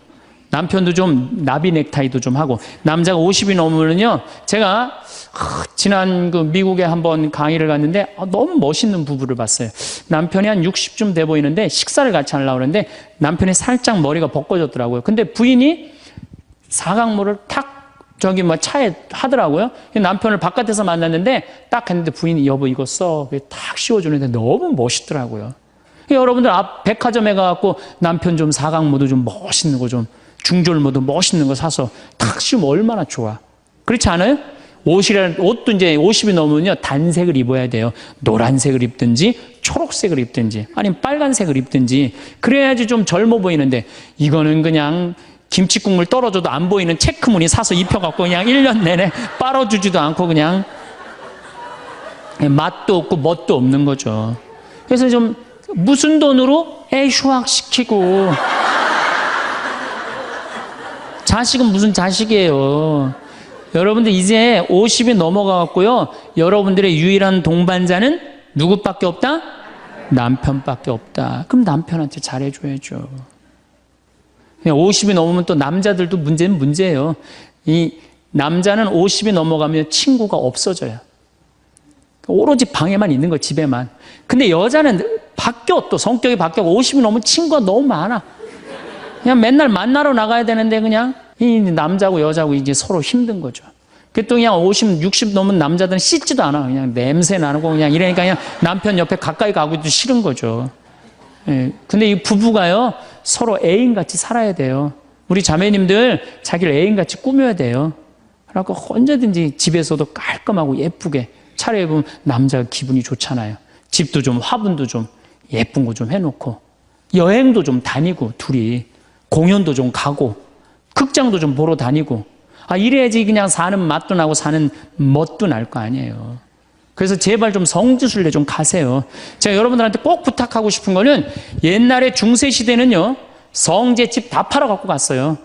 남편도 좀 나비 넥타이도 좀 하고 남자가 50이 넘으면요 제가 지난 그 미국에 한번 강의를 갔는데 너무 멋있는 부부를 봤어요. 남편이 한 60쯤 돼 보이는데 식사를 같이 하려고 그러는데 남편이 살짝 머리가 벗겨졌더라고요. 근데 부인이 사각모를 탁 저기 뭐 차에 하더라고요. 남편을 바깥에서 만났는데 딱 했는데 부인이 여보 이거 써 탁 씌워주는데 너무 멋있더라고요. 여러분들 앞 백화점에 가갖고 남편 좀 사각모도 좀 멋있는 거 좀 중절모도 멋있는 거 사서 탁 씌우면 얼마나 좋아. 그렇지 않아요? 옷도 이제 50이 넘으면요 단색을 입어야 돼요. 노란색을 입든지 초록색을 입든지 아니면 빨간색을 입든지 그래야지 좀 젊어 보이는데 이거는 그냥 김치국물 떨어져도 안 보이는 체크무늬 사서 입혀갖고 그냥 1년 내내 빨아주지도 않고 그냥 맛도 없고 멋도 없는 거죠. 그래서 좀 무슨 돈으로 애 휴학시키고 자식은 무슨 자식이에요. 여러분들 이제 50이 넘어가갖고요. 여러분들의 유일한 동반자는 누구밖에 없다? 남편밖에 없다. 그럼 남편한테 잘해줘야죠. 50이 넘으면 또 남자들도 문제는 문제예요. 이 남자는 50이 넘어가면 친구가 없어져요. 오로지 방에만 있는 거 집에만. 근데 여자는 바뀌어 또 성격이 바뀌고 50이 넘으면 친구가 너무 많아. 그냥 맨날 만나러 나가야 되는데 그냥 이 남자고 여자고 이제 서로 힘든 거죠. 그 또 그냥 50, 60 넘은 남자들은 씻지도 않아. 그냥 냄새 나고 그냥 이러니까 그냥 남편 옆에 가까이 가기도 싫은 거죠. 예. 근데 이 부부가요 서로 애인같이 살아야 돼요. 우리 자매님들 자기를 애인같이 꾸며야 돼요. 그러니까 언제든지 집에서도 깔끔하고 예쁘게 차려입으면 남자가 기분이 좋잖아요. 집도 좀 화분도 좀 예쁜 거 좀 해놓고 여행도 좀 다니고 둘이 공연도 좀 가고 극장도 좀 보러 다니고 이래야지 그냥 사는 맛도 나고 사는 멋도 날 거 아니에요. 그래서 제발 좀 성지순례 좀 가세요. 제가 여러분들한테 꼭 부탁하고 싶은 거는 옛날에 중세시대는요 성제 집 다 팔아갖고 갔어요.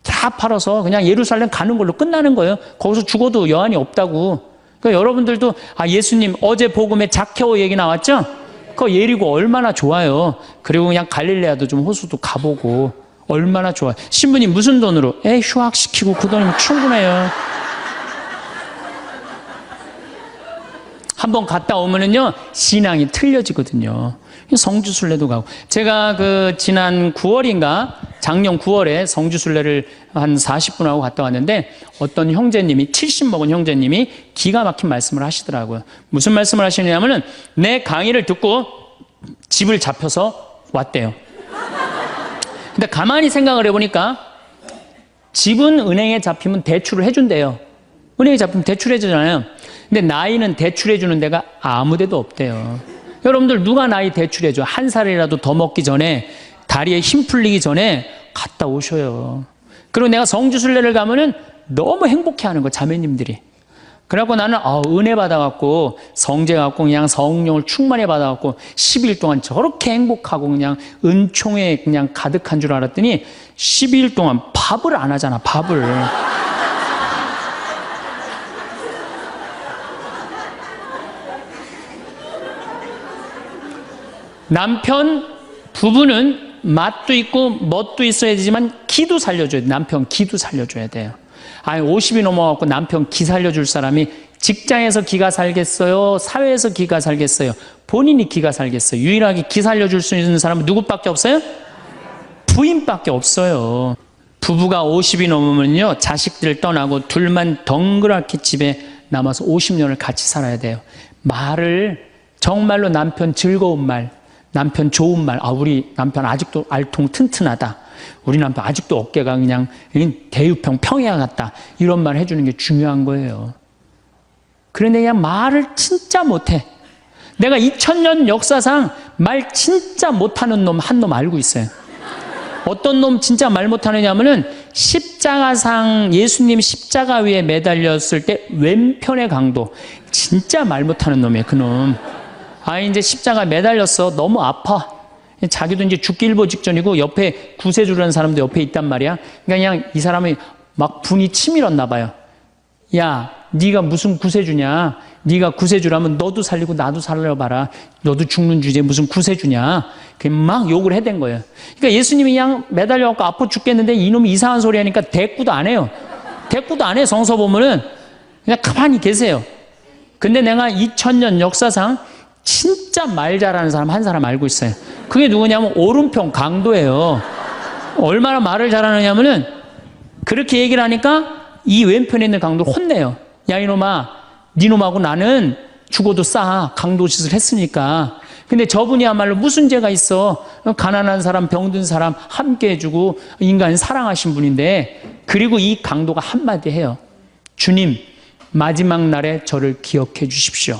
다 팔아서 그냥 예루살렘 가는 걸로 끝나는 거예요. 거기서 죽어도 여한이 없다고. 그러니까 여러분들도 예수님 어제 복음에 자케오 얘기 나왔죠? 그 예리고 얼마나 좋아요. 그리고 그냥 갈릴레아도 좀 호수도 가보고 얼마나 좋아요. 신부님 무슨 돈으로? 애 휴학시키고 그 돈이면 충분해요. 한번 갔다 오면은요, 신앙이 틀려지거든요. 성주순례도 가고. 제가 지난 9월인가, 작년 9월에 성주순례를 한 40분 하고 갔다 왔는데, 어떤 형제님이, 70 먹은 형제님이 기가 막힌 말씀을 하시더라고요. 무슨 말씀을 하시냐면은, 내 강의를 듣고 집을 잡혀서 왔대요. 근데 가만히 생각을 해보니까, 집은 은행에 잡히면 대출을 해준대요. 은행에 잡히면 대출해주잖아요. 근데 나이는 대출해주는 데가 아무 데도 없대요. 여러분들 누가 나이 대출해줘? 한 살이라도 더 먹기 전에, 다리에 힘 풀리기 전에 갔다 오셔요. 그리고 내가 성주순례를 가면은 너무 행복해하는 거야, 자매님들이. 그래갖고 나는 은혜 받아갖고 성제 갖고 그냥 성령을 충만히 받아갖고 10일 동안 저렇게 행복하고 그냥 은총에 그냥 가득한 줄 알았더니 12일 동안 밥을 안 하잖아, 밥을. 남편, 부부는 맛도 있고 멋도 있어야 되지만 기도 살려줘야 돼. 남편 기도 살려줘야 돼요. 아니 50이 넘어갖고 남편 기 살려줄 사람이 직장에서 기가 살겠어요? 사회에서 기가 살겠어요? 본인이 기가 살겠어요? 유일하게 기 살려줄 수 있는 사람은 누구밖에 없어요? 부인밖에 없어요. 부부가 50이 넘으면요, 자식들 떠나고 둘만 덩그랗게 집에 남아서 50년을 같이 살아야 돼요. 말을 정말로 남편 즐거운 말, 남편 좋은 말, 우리 남편 아직도 알통 튼튼하다, 우리 남편 아직도 어깨가 그냥 대유평 평야 같다, 이런 말 해주는 게 중요한 거예요. 그런데 그냥 말을 진짜 못해. 내가 2000년 역사상 말 진짜 못하는 놈 한 놈 알고 있어요. 어떤 놈 진짜 말 못하느냐면은 십자가상, 예수님 십자가 위에 매달렸을 때 왼편의 강도, 진짜 말 못하는 놈이에요, 그놈. 이제 십자가 매달렸어. 너무 아파. 자기도 이제 죽기 일보 직전이고 옆에 구세주라는 사람도 옆에 있단 말이야. 그러니까 그냥 이 사람이 막 분이 치밀었나 봐요. 야, 네가 무슨 구세주냐? 네가 구세주라면 너도 살리고 나도 살려봐라. 너도 죽는 주제에 무슨 구세주냐? 그냥 막 욕을 해댄 거예요. 그러니까 예수님이 그냥 매달려갖고 아파 죽겠는데 이놈이 이상한 소리 하니까 대꾸도 안 해요. 대꾸도 안 해. 성서 보면은 그냥 가만히 계세요. 근데 내가 2000년 역사상 진짜 말 잘하는 사람 한 사람 알고 있어요. 그게 누구냐면 오른편 강도예요. 얼마나 말을 잘하느냐면은 그렇게 얘기를 하니까 이 왼편에 있는 강도를 혼내요. 야, 이놈아, 니놈하고 나는 죽어도 싸. 강도 짓을 했으니까. 근데 저분이야말로 무슨 죄가 있어? 가난한 사람, 병든 사람 함께 해주고 인간 사랑하신 분인데, 그리고 이 강도가 한마디 해요. 주님, 마지막 날에 저를 기억해 주십시오.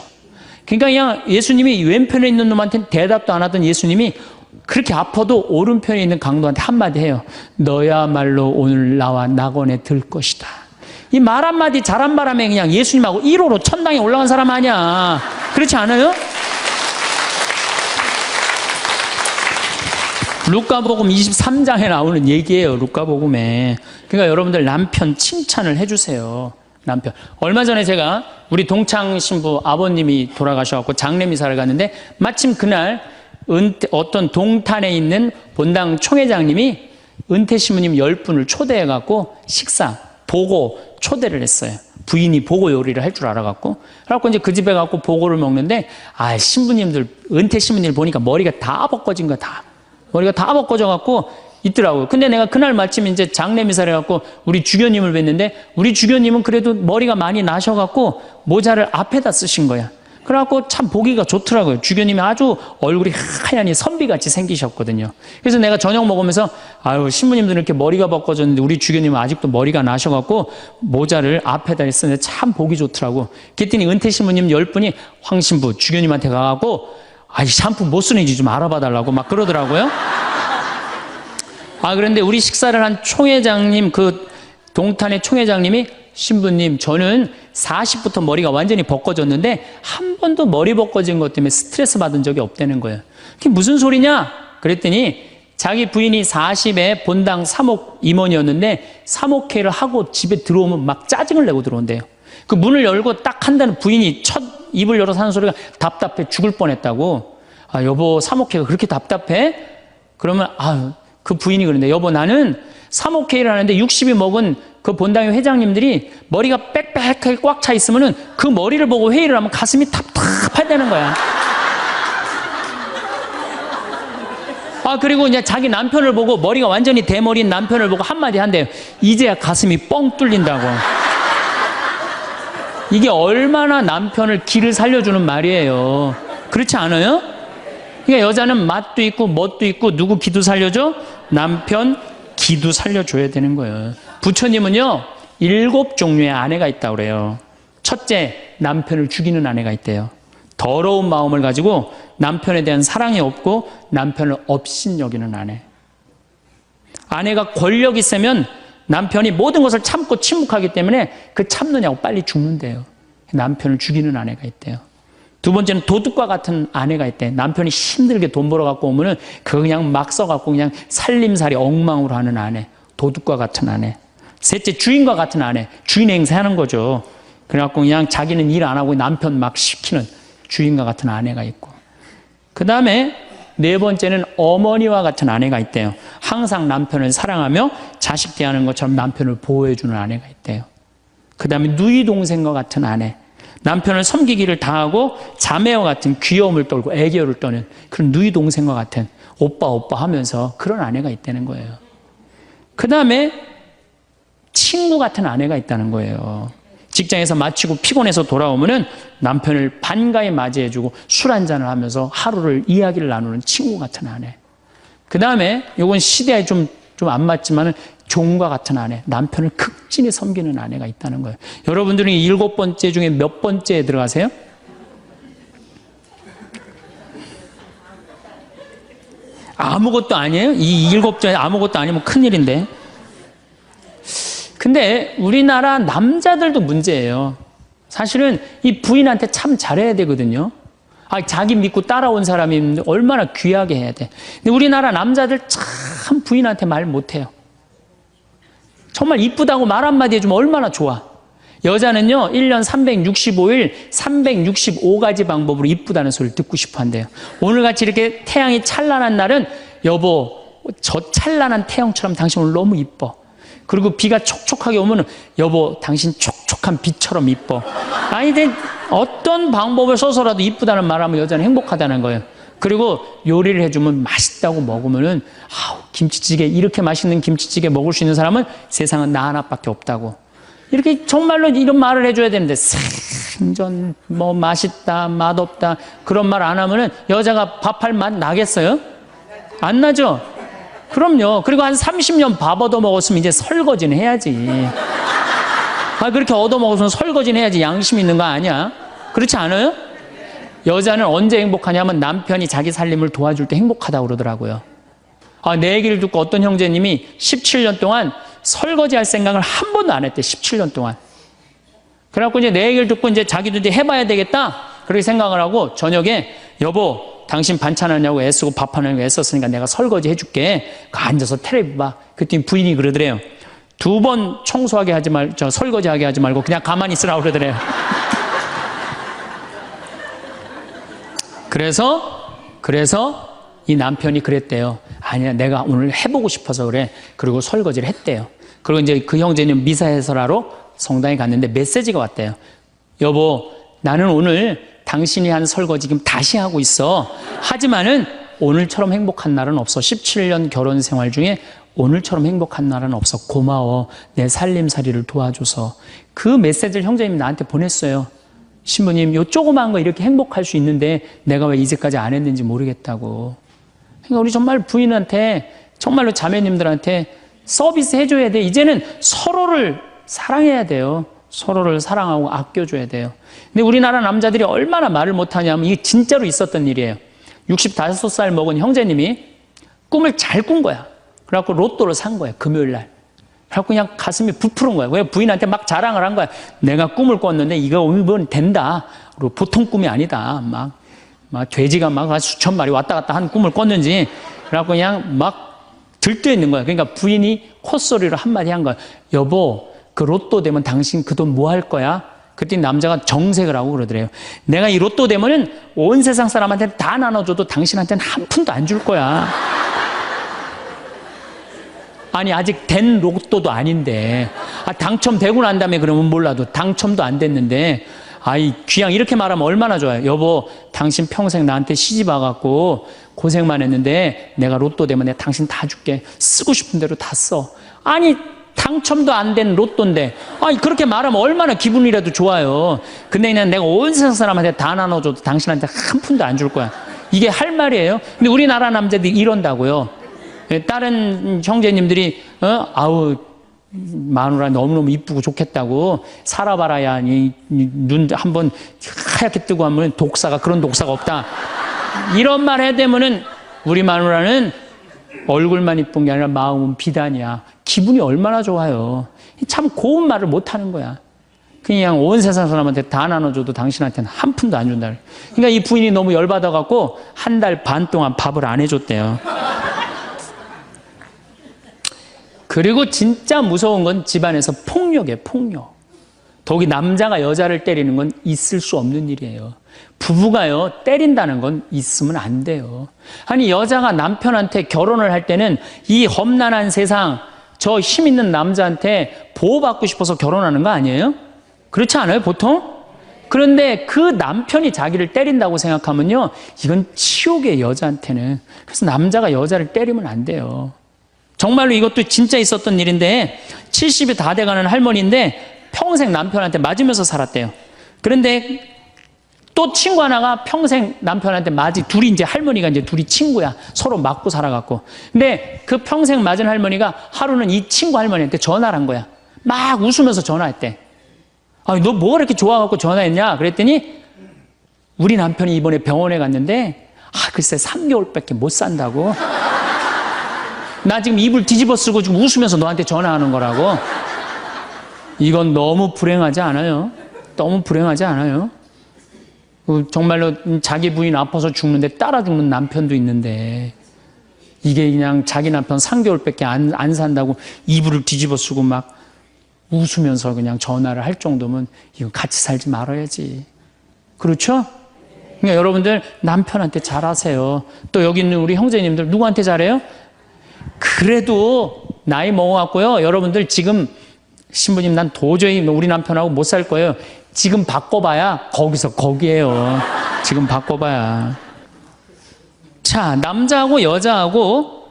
그러니까 그냥 예수님이 왼편에 있는 놈한테는 대답도 안 하던 예수님이 그렇게 아파도 오른편에 있는 강도한테 한마디 해요. 너야말로 오늘 나와 낙원에 들 것이다. 이 말 한마디 잘한 바람에 그냥 예수님하고 1호로 천당에 올라간 사람 아니야. 그렇지 않아요? 루카복음 23장에 나오는 얘기예요. 루카복음에. 그러니까 여러분들 남편 칭찬을 해주세요. 남편. 얼마 전에 제가 우리 동창 신부 아버님이 돌아가셔갖고 장례미사를 갔는데 마침 그날 어떤 동탄에 있는 본당 총회장님이 은퇴 신부님 10분을 초대해갖고 식사, 보고 초대를 했어요. 부인이 보고 요리를 할 줄 알아갖고. 그래갖고 이제 그 집에 가고 보고를 먹는데, 신부님들, 은퇴 신부님들 보니까 머리가 다 벗겨진 거야, 다. 머리가 다 벗겨져갖고 있더라고요. 근데 내가 그날 마침 이제 장례미사를 해갖고 우리 주교님을 뵀는데, 우리 주교님은 그래도 머리가 많이 나셔갖고 모자를 앞에다 쓰신 거야. 그래갖고 참 보기가 좋더라고요. 주교님이 아주 얼굴이 하얀이 선비같이 생기셨거든요. 그래서 내가 저녁 먹으면서 신부님들은 이렇게 머리가 벗겨졌는데 우리 주교님은 아직도 머리가 나셔갖고 모자를 앞에다 쓰는데 참 보기 좋더라고. 그랬더니 은퇴 신부님 10분이 황 신부 주교님한테 가갖고 샴푸 못 쓰는지 좀 알아봐 달라고 막 그러더라고요. 그런데 우리 식사를 한 총회장님, 그 동탄의 총회장님이 신부님, 저는 40부터 머리가 완전히 벗겨졌는데 한 번도 머리 벗겨진 것 때문에 스트레스 받은 적이 없다는 거예요. 그게 무슨 소리냐? 그랬더니 자기 부인이 40에 본당 사목 임원이었는데 사목회를 하고 집에 들어오면 막 짜증을 내고 들어온대요. 그 문을 열고 딱 한다는 부인이 첫 입을 열어서 하는 소리가 답답해 죽을 뻔했다고. 여보, 사목회가 그렇게 답답해? 그러면 그 부인이 그러는데, 여보, 나는 사목회의를 하는데 60이 먹은 그 본당의 회장님들이 머리가 빽빽하게 꽉 차 있으면은 그 머리를 보고 회의를 하면 가슴이 갚아야 되는 거야. 그리고 이제 자기 남편을 보고 머리가 완전히 대머리인 남편을 보고 한마디 한대요. 이제야 가슴이 뻥 뚫린다고. 이게 얼마나 남편을 기를 살려주는 말이에요. 그렇지 않아요? 그러니까 여자는 맛도 있고 멋도 있고 누구 기도 살려줘? 남편 기도 살려줘야 되는 거예요. 부처님은요 7종류의 아내가 있다고 그래요. 첫째, 남편을 죽이는 아내가 있대요. 더러운 마음을 가지고 남편에 대한 사랑이 없고 남편을 업신여기는 아내. 아내가 권력 있으면 남편이 모든 것을 참고 침묵하기 때문에 그 참느냐고 빨리 죽는데요. 남편을 죽이는 아내가 있대요. 두 번째는 도둑과 같은 아내가 있대. 남편이 힘들게 돈 벌어 갖고 오면은 그거 그냥 막 써갖고 그냥 살림살이 엉망으로 하는 아내. 도둑과 같은 아내. 셋째, 주인과 같은 아내. 주인 행세하는 거죠. 그래갖고 그냥 자기는 일 안 하고 남편 막 시키는 주인과 같은 아내가 있고. 그 다음에 네 번째는 어머니와 같은 아내가 있대요. 항상 남편을 사랑하며 자식 대하는 것처럼 남편을 보호해주는 아내가 있대요. 그 다음에 누이 동생과 같은 아내. 남편을 섬기기를 다하고 자매와 같은 귀여움을 떨고 애교를 떠는 그런 누이 동생과 같은 오빠 오빠 하면서 그런 아내가 있다는 거예요. 그 다음에 친구 같은 아내가 있다는 거예요. 직장에서 마치고 피곤해서 돌아오면은 남편을 반가이 맞이해주고 술 한잔을 하면서 하루를 이야기를 나누는 친구 같은 아내. 그 다음에 이건 시대에 좀 안 맞지만은 종과 같은 아내, 남편을 극진히 섬기는 아내가 있다는 거예요. 여러분들은 7번째 중에 몇 번째에 들어가세요? 아무것도 아니에요? 이 7번째 아무것도 아니면 큰일인데. 근데 우리나라 남자들도 문제예요. 사실은 이 부인한테 참 잘해야 되거든요. 자기 믿고 따라온 사람이 얼마나 귀하게 해야 돼. 근데 우리나라 남자들 참 부인한테 말 못해요. 정말 이쁘다고 말 한마디 해주면 얼마나 좋아. 여자는요 1년 365일 365가지 방법으로 이쁘다는 소리를 듣고 싶어 한대요. 오늘같이 이렇게 태양이 찬란한 날은 여보 저 찬란한 태양처럼 당신 오늘 너무 이뻐. 그리고 비가 촉촉하게 오면 여보 당신 촉촉한 비처럼 이뻐. 어떤 방법을 써서라도 이쁘다는 말하면 여자는 행복하다는 거예요. 그리고 요리를 해주면 맛있다고 먹으면은 김치찌개 이렇게 맛있는 김치찌개 먹을 수 있는 사람은 세상은 나 하나밖에 없다고. 이렇게 정말로 이런 말을 해줘야 되는데 생전 뭐 맛있다 맛없다 그런 말 안 하면은 여자가 밥할 맛 나겠어요? 안 나죠? 그럼요. 그리고 한 30년 밥 얻어먹었으면 이제 설거지는 해야지. 그렇게 얻어먹었으면 설거지는 해야지. 양심 있는 거 아니야? 그렇지 않아요? 여자는 언제 행복하냐면 남편이 자기 살림을 도와줄 때 행복하다고 그러더라고요. 내 얘기를 듣고 어떤 형제님이 17년 동안 설거지 할 생각을 한 번도 안 했대. 17년 동안. 그래갖고 이제 내 얘기를 듣고 이제 자기도 이제 해봐야 되겠다. 그렇게 생각을 하고 저녁에 여보 당신 반찬하냐고 애쓰고 밥하냐고 애썼으니까 내가 설거지 해줄게. 앉아서 텔레비 봐. 그랬더니 부인이 그러더래요. 2번 청소하게 하지 설거지하게 하지 말고 그냥 가만히 있으라고 그러더래요. 그래서 이 남편이 그랬대요. 아니야, 내가 오늘 해보고 싶어서 그래. 그리고 설거지를 했대요. 그리고 이제 그 형제는 미사해설하러 성당에 갔는데 메시지가 왔대요. 여보, 나는 오늘 당신이 한 설거지 지금 다시 하고 있어. 하지만은 오늘처럼 행복한 날은 없어. 17년 결혼 생활 중에 오늘처럼 행복한 날은 없어. 고마워. 내 살림살이를 도와줘서. 그 메시지를 형제님이 나한테 보냈어요. 신부님, 요 조그만 거 이렇게 행복할 수 있는데 내가 왜 이제까지 안 했는지 모르겠다고. 그러니까 우리 정말 부인한테, 정말로 자매님들한테 서비스 해줘야 돼. 이제는 서로를 사랑해야 돼요. 서로를 사랑하고 아껴줘야 돼요. 근데 우리나라 남자들이 얼마나 말을 못하냐면 이게 진짜로 있었던 일이에요. 65살 먹은 형제님이 꿈을 잘 꾼 거야. 그래갖고 로또를 산 거야, 금요일 날. 그래갖고 그냥 가슴이 부풀은 거야. 왜 부인한테 막 자랑을 한 거야. 내가 꿈을 꿨는데 이거 오늘 된다. 그리고 보통 꿈이 아니다. 막 돼지가 막 수천 마리 왔다 갔다 한 꿈을 꿨는지. 그래갖고 그냥 막 들떠 있는 거야. 그러니까 부인이 콧소리로 한마디 한 거야. 여보, 그 로또 되면 당신 그 돈 뭐 할 거야? 그랬더니 남자가 정색을 하고 그러더래요. 내가 이 로또 되면은 온 세상 사람한테 다 나눠줘도 당신한테는 한 푼도 안 줄 거야. 아니 아직 된 로또도 아닌데 당첨되고 난 다음에 그러면 몰라도 당첨도 안 됐는데 아이, 귀양 이렇게 말하면 얼마나 좋아요. 여보, 당신 평생 나한테 시집 와갖고 고생만 했는데 내가 로또 되면 내가 당신 다 줄게. 쓰고 싶은 대로 다 써. 아니, 당첨도 안 된 로또인데, 아니, 그렇게 말하면 얼마나 기분이라도 좋아요. 근데 그냥 내가 온 세상 사람한테 다 나눠줘도 당신한테 한 푼도 안 줄 거야. 이게 할 말이에요. 근데 우리나라 남자들이 이런다고요. 다른 형제님들이, 아우, 마누라 너무너무 이쁘고 좋겠다고 살아봐라야 눈 한번 하얗게 뜨고 하면 독사가 그런 독사가 없다. 이런 말 해야 되면은 우리 마누라는 얼굴만 이쁜 게 아니라 마음은 비단이야. 기분이 얼마나 좋아요. 참 고운 말을 못 하는 거야. 그냥 온 세상 사람한테 다 나눠줘도 당신한테는 한 푼도 안 준다. 그러니까 이 부인이 너무 열받아갖고 한 달 반 동안 밥을 안 해줬대요. 그리고 진짜 무서운 건 집안에서 폭력이에요, 폭력. 더욱이 남자가 여자를 때리는 건 있을 수 없는 일이에요. 부부가요, 때린다는 건 있으면 안 돼요. 아니, 여자가 남편한테 결혼을 할 때는 이 험난한 세상, 저 힘 있는 남자한테 보호받고 싶어서 결혼하는 거 아니에요? 그렇지 않아요, 보통? 그런데 그 남편이 자기를 때린다고 생각하면요, 이건 치욕이에요, 여자한테는. 그래서 남자가 여자를 때리면 안 돼요. 정말로 이것도 진짜 있었던 일인데 70이 다 돼가는 할머니인데 평생 남편한테 맞으면서 살았대요. 그런데 또 친구 하나가 평생 남편한테 둘이 이제 할머니가 이제 둘이 친구야. 서로 맞고 살아갖고. 근데 그 평생 맞은 할머니가 하루는 이 친구 할머니한테 전화를 한 거야. 막 웃으면서 전화했대. 아, 너 뭐가 이렇게 좋아갖고 전화했냐? 그랬더니 우리 남편이 이번에 병원에 갔는데 글쎄 3개월밖에 못 산다고. 나 지금 입을 뒤집어 쓰고 지금 웃으면서 너한테 전화하는 거라고. 이건 너무 불행하지 않아요? 너무 불행하지 않아요? 정말로 자기 부인 아파서 죽는데 따라 죽는 남편도 있는데 이게 그냥 자기 남편 3개월밖에 안 산다고 이불을 뒤집어 쓰고 막 웃으면서 그냥 전화를 할 정도면 이거 같이 살지 말아야지. 그렇죠? 그러니까 여러분들 남편한테 잘하세요. 또 여기 있는 우리 형제님들 누구한테 잘해요? 그래도 나이 먹어갖고요. 여러분들 지금 신부님 난 도저히 우리 남편하고 못 살 거예요. 지금 바꿔봐야 거기서 거기에요. 지금 바꿔봐야. 자, 남자하고 여자하고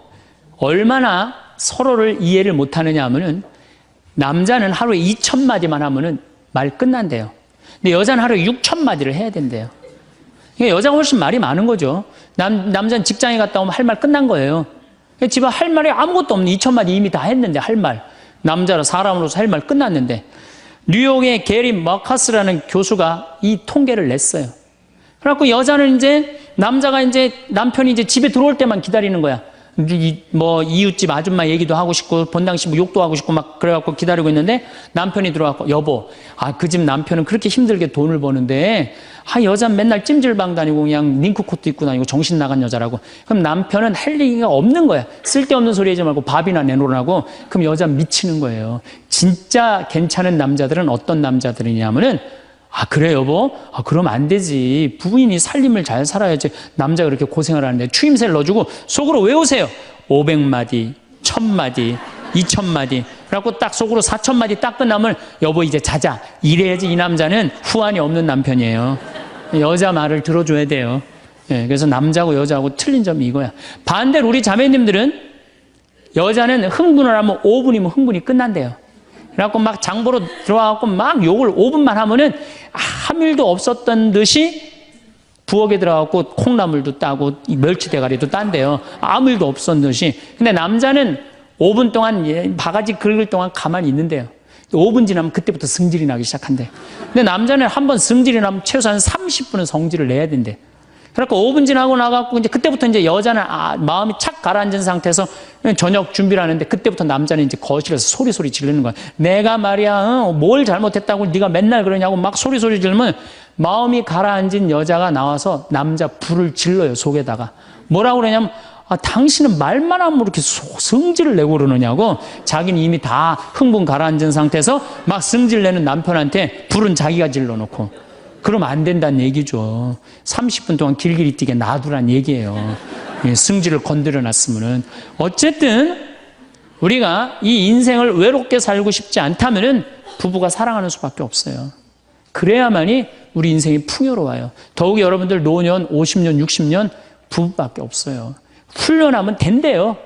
얼마나 서로를 이해를 못하느냐 하면은 남자는 하루에 2,000마디만 하면은 말 끝난대요. 근데 여자는 하루에 6,000마디를 해야 된대요. 그러니까 여자가 훨씬 말이 많은 거죠. 남자는 직장에 갔다 오면 할 말 끝난 거예요. 집에 할 말이 아무것도 없는 2,000마디 이미 다 했는데 할 말. 남자로 사람으로서 할 말 끝났는데 뉴욕의 게리 머카스라는 교수가 이 통계를 냈어요. 그래갖고 여자는 이제 남자가 이제 남편이 이제 집에 들어올 때만 기다리는 거야. 뭐 이웃집 아줌마 얘기도 하고 싶고 본당시 뭐 욕도 하고 싶고 막 그래갖고 기다리고 있는데 남편이 들어와서 여보, 그 집 남편은 그렇게 힘들게 돈을 버는데 여자는 맨날 찜질방 다니고 그냥 링크코트 입고 다니고 정신 나간 여자라고. 그럼 남편은 할 얘기가 없는 거야. 쓸데없는 소리 하지 말고 밥이나 내놓으라고. 그럼 여자 미치는 거예요. 진짜 괜찮은 남자들은 어떤 남자들이냐면은 그래 여보? 그럼 안 되지. 부인이 살림을 잘 살아야지. 남자가 그렇게 고생을 하는데 추임새를 넣어주고 속으로 외우세요. 500마디, 1000마디, 2000마디. 그래갖고 딱 속으로 4000마디 딱 끝나면 여보 이제 자자. 이래야지 이 남자는 후환이 없는 남편이에요. 여자 말을 들어줘야 돼요. 그래서 남자하고 여자하고 틀린 점이 이거야. 반대로 우리 자매님들은 여자는 흥분을 하면 5분이면 흥분이 끝난대요. 그래갖고 막 장보러 들어와갖고 막 욕을 5분만 하면은 아무 일도 없었던 듯이 부엌에 들어가고 콩나물도 따고 멸치 대가리도 딴대요. 아무 일도 없었던 듯이. 근데 남자는 5분 동안 바가지 긁을 동안 가만히 있는데요. 5분 지나면 그때부터 승질이 나기 시작한대. 근데 남자는 한번 승질이 나면 최소한 30분은 성질을 내야 된대. 그래갖고 5분 지나고 나가고 이제 그때부터 이제 여자는 마음이 착 가라앉은 상태에서 저녁 준비를 하는데 그때부터 남자는 이제 거실에서 소리 지르는 거야. 내가 말이야 뭘 잘못했다고 네가 맨날 그러냐고 막 소리 지르면 마음이 가라앉은 여자가 나와서 남자 불을 질러요 속에다가. 뭐라고 그러냐면 당신은 말만 하면 이렇게 성질을 내고 그러느냐고. 자기는 이미 다 흥분 가라앉은 상태에서 막 성질 내는 남편한테 불은 자기가 질러놓고. 그러면 안 된다는 얘기죠. 30분 동안 길길이 뛰게 놔두란 얘기예요. 승질을 건드려 놨으면은. 어쨌든 우리가 이 인생을 외롭게 살고 싶지 않다면은 부부가 사랑하는 수밖에 없어요. 그래야만이 우리 인생이 풍요로워요. 더욱이 여러분들 노년 50년, 60년 부부밖에 없어요. 훈련하면 된대요.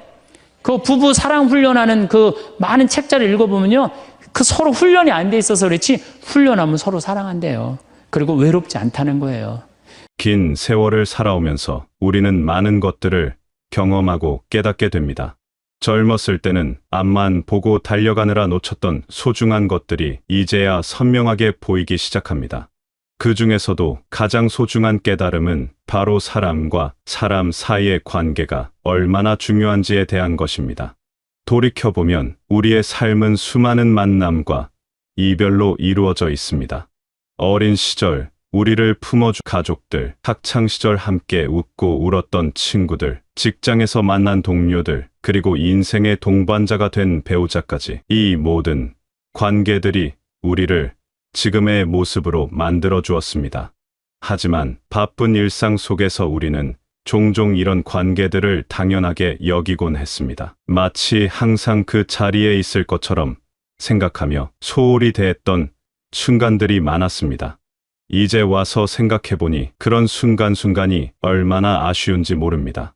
그 부부 사랑 훈련하는 그 많은 책자를 읽어보면요. 그 서로 훈련이 안 돼 있어서 그렇지 훈련하면 서로 사랑한대요. 그리고 외롭지 않다는 거예요. 긴 세월을 살아오면서 우리는 많은 것들을 경험하고 깨닫게 됩니다. 젊었을 때는 앞만 보고 달려가느라 놓쳤던 소중한 것들이 이제야 선명하게 보이기 시작합니다. 그 중에서도 가장 소중한 깨달음은 바로 사람과 사람 사이의 관계가 얼마나 중요한지에 대한 것입니다. 돌이켜보면 우리의 삶은 수많은 만남과 이별로 이루어져 있습니다. 어린 시절 우리를 품어준 가족들, 학창시절 함께 웃고 울었던 친구들, 직장에서 만난 동료들, 그리고 인생의 동반자가 된 배우자까지 이 모든 관계들이 우리를 지금의 모습으로 만들어 주었습니다. 하지만 바쁜 일상 속에서 우리는 종종 이런 관계들을 당연하게 여기곤 했습니다. 마치 항상 그 자리에 있을 것처럼 생각하며 소홀히 대했던 순간들이 많았습니다. 이제 와서 생각해보니 그런 순간순간이 얼마나 아쉬운지 모릅니다.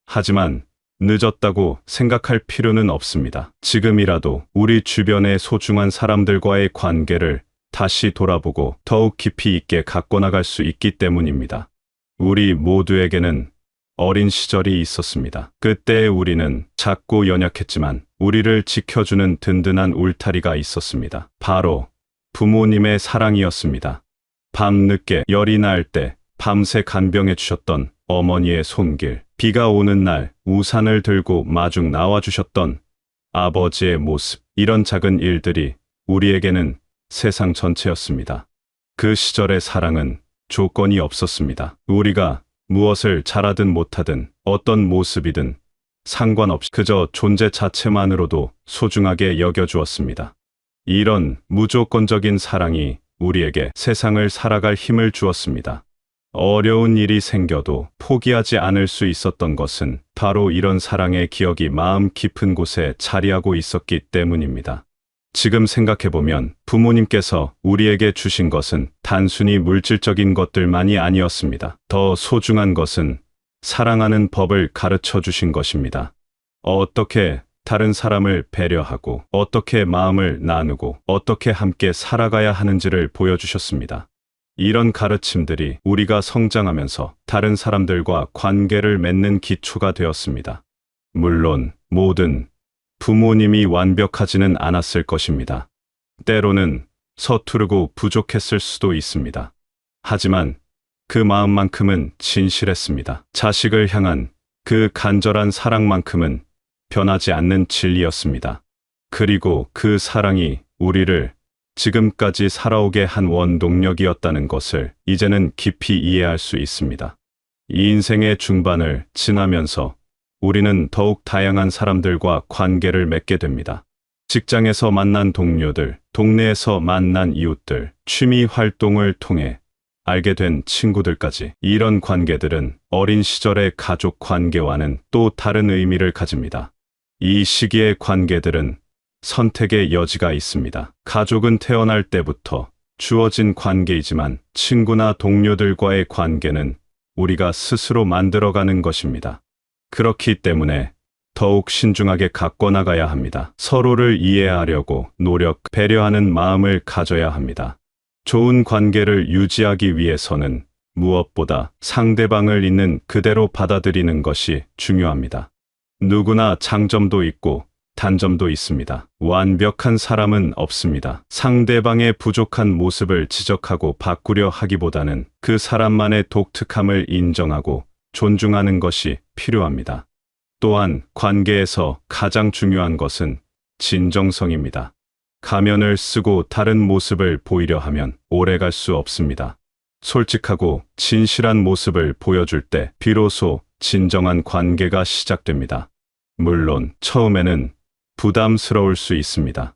하지만 늦었다고 생각할 필요는 없습니다. 지금이라도 우리 주변의 소중한 사람들과의 관계를 다시 돌아보고 더욱 깊이 있게 갖고 나갈 수 있기 때문입니다. 우리 모두에게는 어린 시절이 있었습니다. 그때 우리는 작고 연약했지만 우리를 지켜주는 든든한 울타리가 있었습니다. 바로 부모님의 사랑이었습니다. 밤늦게 열이 날 때 밤새 간병해 주셨던 어머니의 손길, 비가 오는 날 우산을 들고 마중 나와주셨던 아버지의 모습, 이런 작은 일들이 우리에게는 세상 전체였습니다. 그 시절의 사랑은 조건이 없었습니다. 우리가 무엇을 잘하든 못하든 어떤 모습이든 상관없이 그저 존재 자체만으로도 소중하게 여겨주었습니다. 이런 무조건적인 사랑이 우리에게 세상을 살아갈 힘을 주었습니다. 어려운 일이 생겨도 포기하지 않을 수 있었던 것은 바로 이런 사랑의 기억이 마음 깊은 곳에 자리하고 있었기 때문입니다. 지금 생각해보면 부모님께서 우리에게 주신 것은 단순히 물질적인 것들만이 아니었습니다. 더 소중한 것은 사랑하는 법을 가르쳐 주신 것입니다. 어떻게 다른 사람을 배려하고 어떻게 마음을 나누고 어떻게 함께 살아가야 하는지를 보여주셨습니다. 이런 가르침들이 우리가 성장하면서 다른 사람들과 관계를 맺는 기초가 되었습니다. 물론 모든 부모님이 완벽하지는 않았을 것입니다. 때로는 서투르고 부족했을 수도 있습니다. 하지만 그 마음만큼은 진실했습니다. 자식을 향한 그 간절한 사랑만큼은 변하지 않는 진리였습니다. 그리고 그 사랑이 우리를 지금까지 살아오게 한 원동력이었다는 것을 이제는 깊이 이해할 수 있습니다. 이 인생의 중반을 지나면서 우리는 더욱 다양한 사람들과 관계를 맺게 됩니다. 직장에서 만난 동료들, 동네에서 만난 이웃들, 취미 활동을 통해 알게 된 친구들까지, 이런 관계들은 어린 시절의 가족 관계와는 또 다른 의미를 가집니다. 이 시기의 관계들은 선택의 여지가 있습니다. 가족은 태어날 때부터 주어진 관계이지만 친구나 동료들과의 관계는 우리가 스스로 만들어가는 것입니다. 그렇기 때문에 더욱 신중하게 갖고 나가야 합니다. 서로를 이해하려고 노력, 배려하는 마음을 가져야 합니다. 좋은 관계를 유지하기 위해서는 무엇보다 상대방을 있는 그대로 받아들이는 것이 중요합니다. 누구나 장점도 있고 단점도 있습니다. 완벽한 사람은 없습니다. 상대방의 부족한 모습을 지적하고 바꾸려 하기보다는 그 사람만의 독특함을 인정하고 존중하는 것이 필요합니다. 또한 관계에서 가장 중요한 것은 진정성입니다. 가면을 쓰고 다른 모습을 보이려 하면 오래갈 수 없습니다. 솔직하고 진실한 모습을 보여줄 때 비로소 진정한 관계가 시작됩니다. 물론 처음에는 부담스러울 수 있습니다.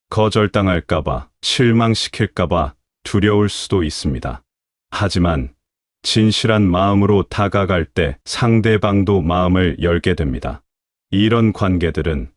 거절당할까봐, 실망시킬까봐 두려울 수도 있습니다. 하지만 진실한 마음으로 다가갈 때 상대방도 마음을 열게 됩니다. 이런 관계들은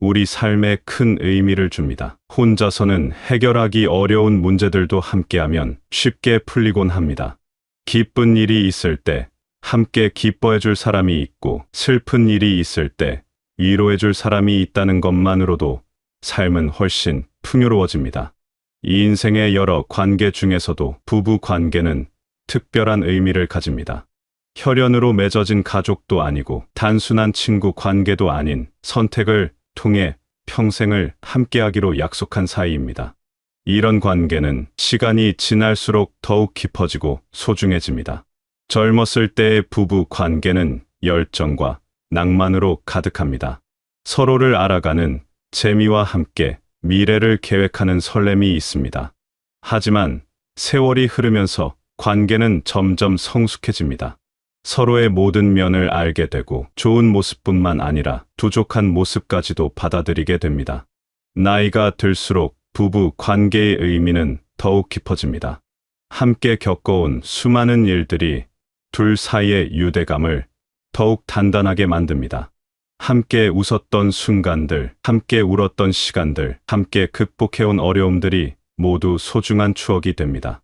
우리 삶에 큰 의미를 줍니다. 혼자서는 해결하기 어려운 문제들도 함께하면 쉽게 풀리곤 합니다. 기쁜 일이 있을 때 함께 기뻐해 줄 사람이 있고, 슬픈 일이 있을 때 위로해 줄 사람이 있다는 것만으로도 삶은 훨씬 풍요로워집니다. 이 인생의 여러 관계 중에서도 부부 관계는 특별한 의미를 가집니다. 혈연으로 맺어진 가족도 아니고 단순한 친구 관계도 아닌, 선택을 통해 평생을 함께하기로 약속한 사이입니다. 이런 관계는 시간이 지날수록 더욱 깊어지고 소중해집니다. 젊었을 때의 부부 관계는 열정과 낭만으로 가득합니다. 서로를 알아가는 재미와 함께 미래를 계획하는 설렘이 있습니다. 하지만 세월이 흐르면서 관계는 점점 성숙해집니다. 서로의 모든 면을 알게 되고, 좋은 모습뿐만 아니라 부족한 모습까지도 받아들이게 됩니다. 나이가 들수록 부부 관계의 의미는 더욱 깊어집니다. 함께 겪어온 수많은 일들이 둘 사이의 유대감을 더욱 단단하게 만듭니다. 함께 웃었던 순간들, 함께 울었던 시간들, 함께 극복해온 어려움들이 모두 소중한 추억이 됩니다.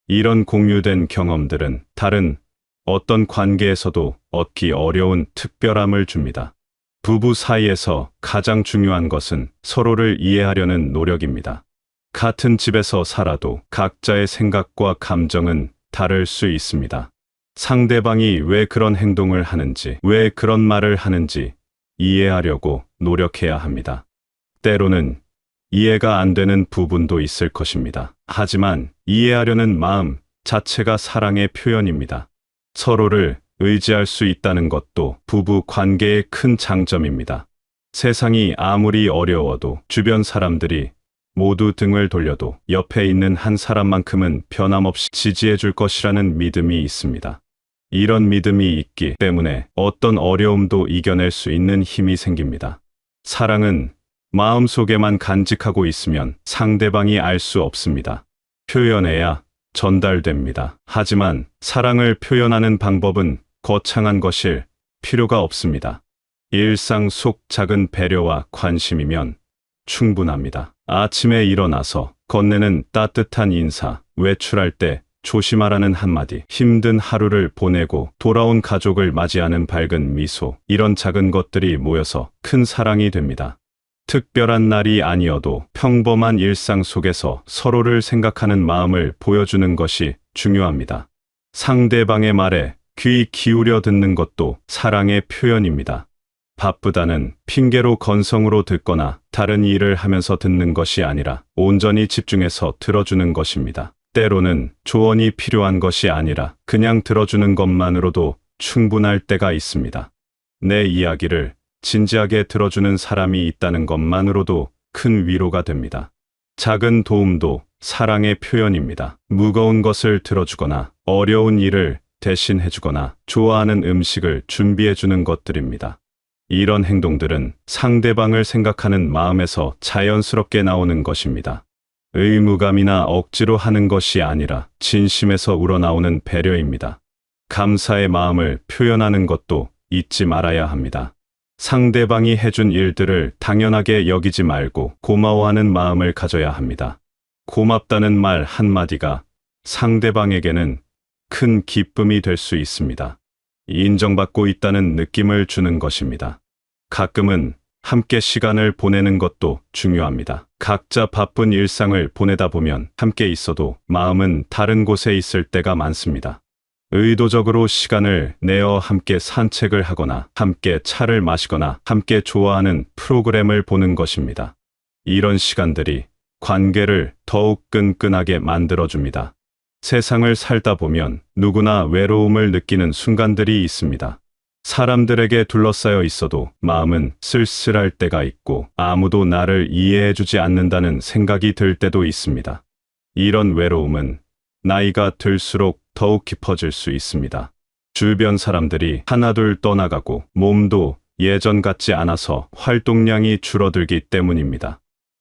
이런 공유된 경험들은 다른 어떤 관계에서도 얻기 어려운 특별함을 줍니다. 부부 사이에서 가장 중요한 것은 서로를 이해하려는 노력입니다. 같은 집에서 살아도 각자의 생각과 감정은 다를 수 있습니다. 상대방이 왜 그런 행동을 하는지, 왜 그런 말을 하는지 이해하려고 노력해야 합니다. 때로는 이해가 안 되는 부분도 있을 것입니다. 하지만 이해하려는 마음 자체가 사랑의 표현입니다. 서로를 의지할 수 있다는 것도 부부 관계의 큰 장점입니다. 세상이 아무리 어려워도, 주변 사람들이 모두 등을 돌려도 옆에 있는 한 사람만큼은 변함없이 지지해 줄 것이라는 믿음이 있습니다. 이런 믿음이 있기 때문에 어떤 어려움도 이겨낼 수 있는 힘이 생깁니다. 사랑은 마음속에만 간직하고 있으면 상대방이 알 수 없습니다. 표현해야 전달됩니다. 하지만 사랑을 표현하는 방법은 거창한 것일 필요가 없습니다. 일상 속 작은 배려와 관심이면 충분합니다. 아침에 일어나서 건네는 따뜻한 인사, 외출할 때 조심하라는 한마디, 힘든 하루를 보내고 돌아온 가족을 맞이하는 밝은 미소, 이런 작은 것들이 모여서 큰 사랑이 됩니다. 특별한 날이 아니어도 평범한 일상 속에서 서로를 생각하는 마음을 보여주는 것이 중요합니다. 상대방의 말에 귀 기울여 듣는 것도 사랑의 표현입니다. 바쁘다는 핑계로 건성으로 듣거나 다른 일을 하면서 듣는 것이 아니라 온전히 집중해서 들어주는 것입니다. 때로는 조언이 필요한 것이 아니라 그냥 들어주는 것만으로도 충분할 때가 있습니다. 내 이야기를 진지하게 들어주는 사람이 있다는 것만으로도 큰 위로가 됩니다. 작은 도움도 사랑의 표현입니다. 무거운 것을 들어주거나 어려운 일을 대신해주거나 좋아하는 음식을 준비해주는 것들입니다. 이런 행동들은 상대방을 생각하는 마음에서 자연스럽게 나오는 것입니다. 의무감이나 억지로 하는 것이 아니라 진심에서 우러나오는 배려입니다. 감사의 마음을 표현하는 것도 잊지 말아야 합니다. 상대방이 해준 일들을 당연하게 여기지 말고 고마워하는 마음을 가져야 합니다. 고맙다는 말 한마디가 상대방에게는 큰 기쁨이 될 수 있습니다. 인정받고 있다는 느낌을 주는 것입니다. 가끔은 함께 시간을 보내는 것도 중요합니다. 각자 바쁜 일상을 보내다 보면 함께 있어도 마음은 다른 곳에 있을 때가 많습니다. 의도적으로 시간을 내어 함께 산책을 하거나 함께 차를 마시거나 함께 좋아하는 프로그램을 보는 것입니다. 이런 시간들이 관계를 더욱 끈끈하게 만들어줍니다. 세상을 살다 보면 누구나 외로움을 느끼는 순간들이 있습니다. 사람들에게 둘러싸여 있어도 마음은 쓸쓸할 때가 있고 아무도 나를 이해해주지 않는다는 생각이 들 때도 있습니다. 이런 외로움은 나이가 들수록 더욱 깊어질 수 있습니다. 주변 사람들이 하나둘 떠나가고 몸도 예전 같지 않아서 활동량이 줄어들기 때문입니다.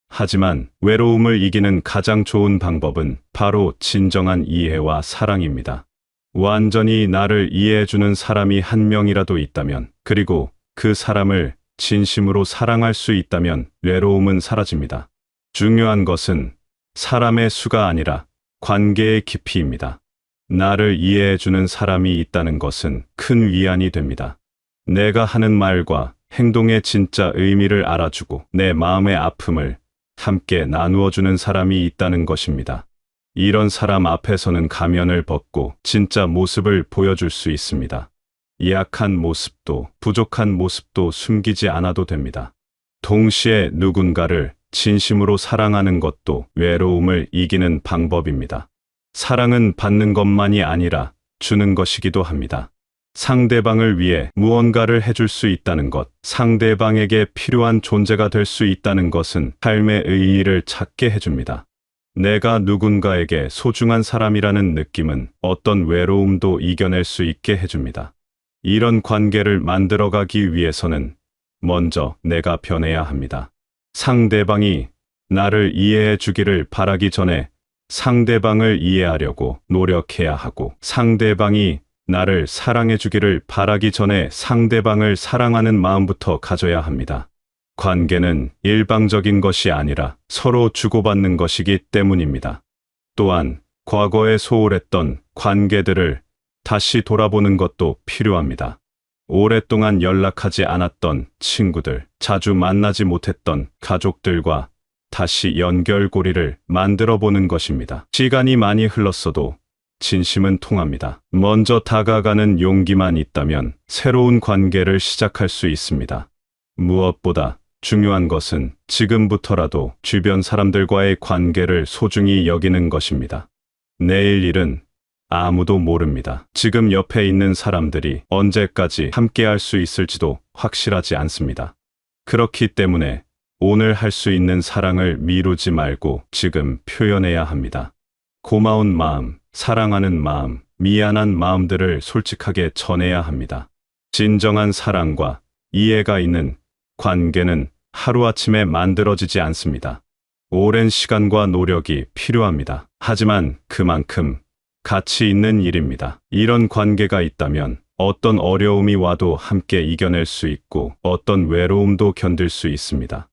하지만 외로움을 이기는 가장 좋은 방법은 바로 진정한 이해와 사랑입니다. 완전히 나를 이해해주는 사람이 한 명이라도 있다면, 그리고 그 사람을 진심으로 사랑할 수 있다면 외로움은 사라집니다. 중요한 것은 사람의 수가 아니라 관계의 깊이입니다. 나를 이해해주는 사람이 있다는 것은 큰 위안이 됩니다. 내가 하는 말과 행동의 진짜 의미를 알아주고 내 마음의 아픔을 함께 나누어주는 사람이 있다는 것입니다. 이런 사람 앞에서는 가면을 벗고 진짜 모습을 보여줄 수 있습니다. 약한 모습도 부족한 모습도 숨기지 않아도 됩니다. 동시에 누군가를 진심으로 사랑하는 것도 외로움을 이기는 방법입니다. 사랑은 받는 것만이 아니라 주는 것이기도 합니다. 상대방을 위해 무언가를 해줄 수 있다는 것, 상대방에게 필요한 존재가 될 수 있다는 것은 삶의 의의를 찾게 해줍니다. 내가 누군가에게 소중한 사람이라는 느낌은 어떤 외로움도 이겨낼 수 있게 해줍니다. 이런 관계를 만들어가기 위해서는 먼저 내가 변해야 합니다. 상대방이 나를 이해해 주기를 바라기 전에 상대방을 이해하려고 노력해야 하고, 상대방이 나를 사랑해 주기를 바라기 전에 상대방을 사랑하는 마음부터 가져야 합니다. 관계는 일방적인 것이 아니라 서로 주고받는 것이기 때문입니다. 또한 과거에 소홀했던 관계들을 다시 돌아보는 것도 필요합니다. 오랫동안 연락하지 않았던 친구들, 자주 만나지 못했던 가족들과 다시 연결고리를 만들어 보는 것입니다. 시간이 많이 흘렀어도 진심은 통합니다. 먼저 다가가는 용기만 있다면 새로운 관계를 시작할 수 있습니다. 무엇보다 중요한 것은 지금부터라도 주변 사람들과의 관계를 소중히 여기는 것입니다. 내일 일은 아무도 모릅니다. 지금 옆에 있는 사람들이 언제까지 함께할 수 있을지도 확실하지 않습니다. 그렇기 때문에 오늘 할 수 있는 사랑을 미루지 말고 지금 표현해야 합니다. 고마운 마음, 사랑하는 마음, 미안한 마음들을 솔직하게 전해야 합니다. 진정한 사랑과 이해가 있는 관계는 하루아침에 만들어지지 않습니다. 오랜 시간과 노력이 필요합니다. 하지만 그만큼 가치 있는 일입니다. 이런 관계가 있다면 어떤 어려움이 와도 함께 이겨낼 수 있고 어떤 외로움도 견딜 수 있습니다.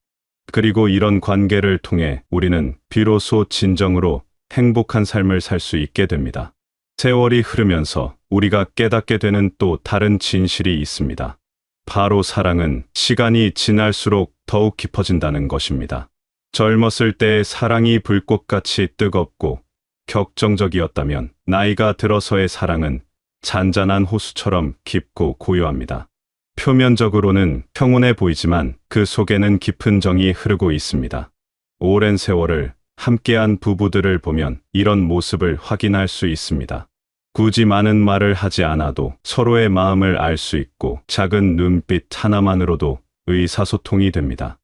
그리고 이런 관계를 통해 우리는 비로소 진정으로 행복한 삶을 살 수 있게 됩니다. 세월이 흐르면서 우리가 깨닫게 되는 또 다른 진실이 있습니다. 바로 사랑은 시간이 지날수록 더욱 깊어진다는 것입니다. 젊었을 때의 사랑이 불꽃같이 뜨겁고 격정적이었다면 나이가 들어서의 사랑은 잔잔한 호수처럼 깊고 고요합니다. 표면적으로는 평온해 보이지만 그 속에는 깊은 정이 흐르고 있습니다. 오랜 세월을 함께한 부부들을 보면 이런 모습을 확인할 수 있습니다. 굳이 많은 말을 하지 않아도 서로의 마음을 알 수 있고 작은 눈빛 하나만으로도 의사소통이 됩니다.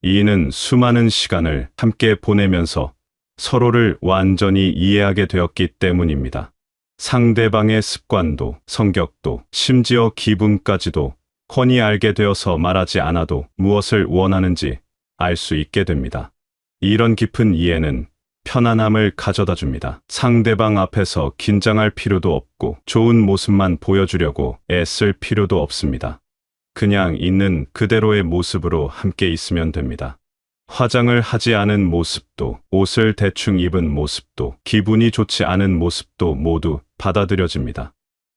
이는 수많은 시간을 함께 보내면서 서로를 완전히 이해하게 되었기 때문입니다. 상대방의 습관도, 성격도, 심지어 기분까지도 훤히 알게 되어서 말하지 않아도 무엇을 원하는지 알 수 있게 됩니다. 이런 깊은 이해는 편안함을 가져다 줍니다. 상대방 앞에서 긴장할 필요도 없고 좋은 모습만 보여주려고 애쓸 필요도 없습니다. 그냥 있는 그대로의 모습으로 함께 있으면 됩니다. 화장을 하지 않은 모습도, 옷을 대충 입은 모습도, 기분이 좋지 않은 모습도 모두 받아들여집니다.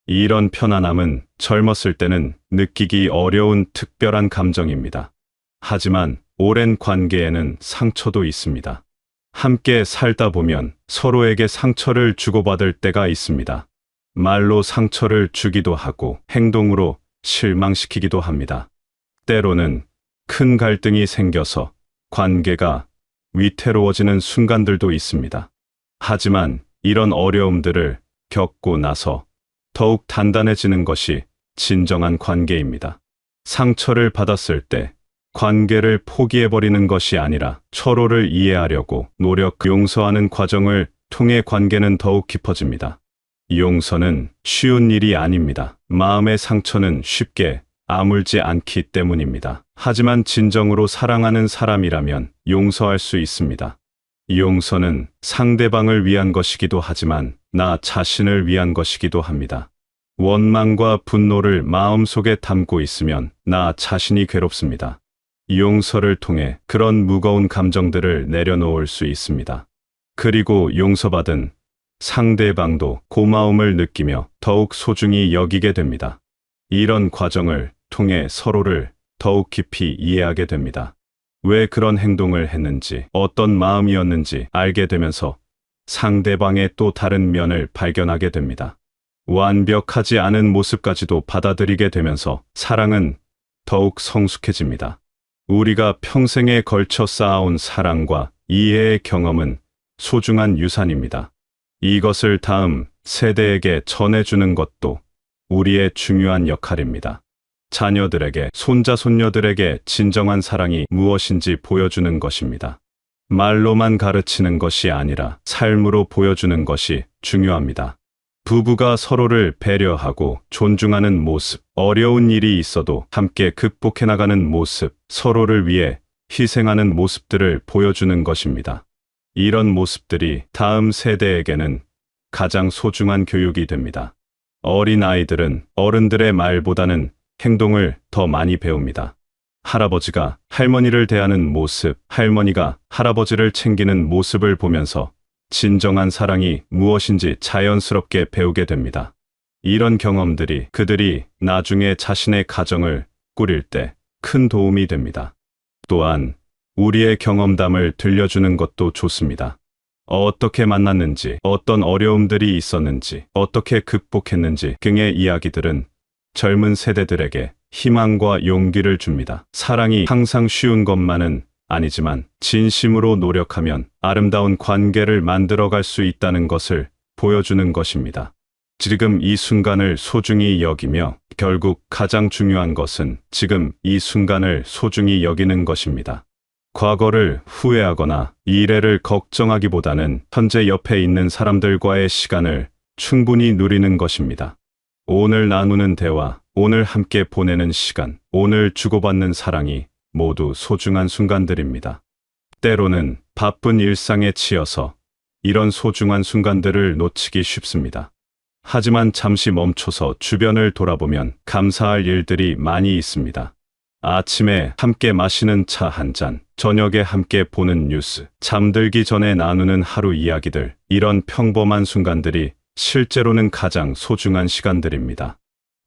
이런 편안함은 젊었을 때는 느끼기 어려운 특별한 감정입니다. 하지만 오랜 관계에는 상처도 있습니다. 함께 살다 보면 서로에게 상처를 주고받을 때가 있습니다. 말로 상처를 주기도 하고 행동으로 실망시키기도 합니다. 때로는 큰 갈등이 생겨서 관계가 위태로워지는 순간들도 있습니다. 하지만 이런 어려움들을 겪고 나서 더욱 단단해지는 것이 진정한 관계입니다. 상처를 받았을 때 관계를 포기해버리는 것이 아니라 서로를 이해하려고 용서하는 과정을 통해 관계는 더욱 깊어집니다. 용서는 쉬운 일이 아닙니다. 마음의 상처는 쉽게 아물지 않기 때문입니다. 하지만 진정으로 사랑하는 사람이라면 용서할 수 있습니다. 용서는 상대방을 위한 것이기도 하지만 나 자신을 위한 것이기도 합니다. 원망과 분노를 마음속에 담고 있으면 나 자신이 괴롭습니다. 용서를 통해 그런 무거운 감정들을 내려놓을 수 있습니다. 그리고 용서받은 상대방도 고마움을 느끼며 더욱 소중히 여기게 됩니다. 이런 과정을 통해 서로를 더욱 깊이 이해하게 됩니다. 왜 그런 행동을 했는지, 어떤 마음이었는지 알게 되면서 상대방의 또 다른 면을 발견하게 됩니다. 완벽하지 않은 모습까지도 받아들이게 되면서 사랑은 더욱 성숙해집니다. 우리가 평생에 걸쳐 쌓아온 사랑과 이해의 경험은 소중한 유산입니다. 이것을 다음 세대에게 전해주는 것도 우리의 중요한 역할입니다. 자녀들에게, 손자, 손녀들에게 진정한 사랑이 무엇인지 보여주는 것입니다. 말로만 가르치는 것이 아니라 삶으로 보여주는 것이 중요합니다. 부부가 서로를 배려하고 존중하는 모습, 어려운 일이 있어도 함께 극복해 나가는 모습, 서로를 위해 희생하는 모습들을 보여주는 것입니다. 이런 모습들이 다음 세대에게는 가장 소중한 교육이 됩니다. 어린 아이들은 어른들의 말보다는 행동을 더 많이 배웁니다. 할아버지가 할머니를 대하는 모습, 할머니가 할아버지를 챙기는 모습을 보면서 진정한 사랑이 무엇인지 자연스럽게 배우게 됩니다. 이런 경험들이 그들이 나중에 자신의 가정을 꾸릴 때 큰 도움이 됩니다. 또한 우리의 경험담을 들려주는 것도 좋습니다. 어떻게 만났는지, 어떤 어려움들이 있었는지, 어떻게 극복했는지 등의 이야기들은 젊은 세대들에게 희망과 용기를 줍니다. 사랑이 항상 쉬운 것만은 아니지만 진심으로 노력하면 아름다운 관계를 만들어갈 수 있다는 것을 보여주는 것입니다. 지금 이 순간을 소중히 여기며 결국 가장 중요한 것은 지금 이 순간을 소중히 여기는 것입니다. 과거를 후회하거나 미래를 걱정하기보다는 현재 옆에 있는 사람들과의 시간을 충분히 누리는 것입니다. 오늘 나누는 대화, 오늘 함께 보내는 시간, 오늘 주고받는 사랑이 모두 소중한 순간들입니다. 때로는 바쁜 일상에 치여서 이런 소중한 순간들을 놓치기 쉽습니다. 하지만 잠시 멈춰서 주변을 돌아보면 감사할 일들이 많이 있습니다. 아침에 함께 마시는 차 한 잔, 저녁에 함께 보는 뉴스, 잠들기 전에 나누는 하루 이야기들, 이런 평범한 순간들이 실제로는 가장 소중한 시간들입니다.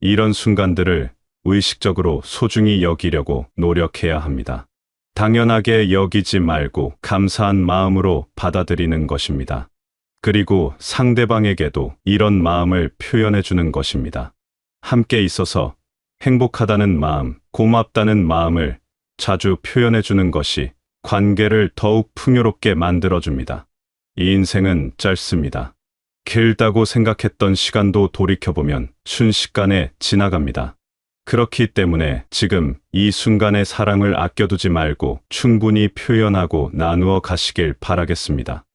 이런 순간들을 의식적으로 소중히 여기려고 노력해야 합니다. 당연하게 여기지 말고 감사한 마음으로 받아들이는 것입니다. 그리고 상대방에게도 이런 마음을 표현해 주는 것입니다. 함께 있어서 행복하다는 마음, 고맙다는 마음을 자주 표현해 주는 것이 관계를 더욱 풍요롭게 만들어 줍니다. 이 인생은 짧습니다. 길다고 생각했던 시간도 돌이켜보면 순식간에 지나갑니다. 그렇기 때문에 지금 이 순간의 사랑을 아껴두지 말고 충분히 표현하고 나누어 가시길 바라겠습니다.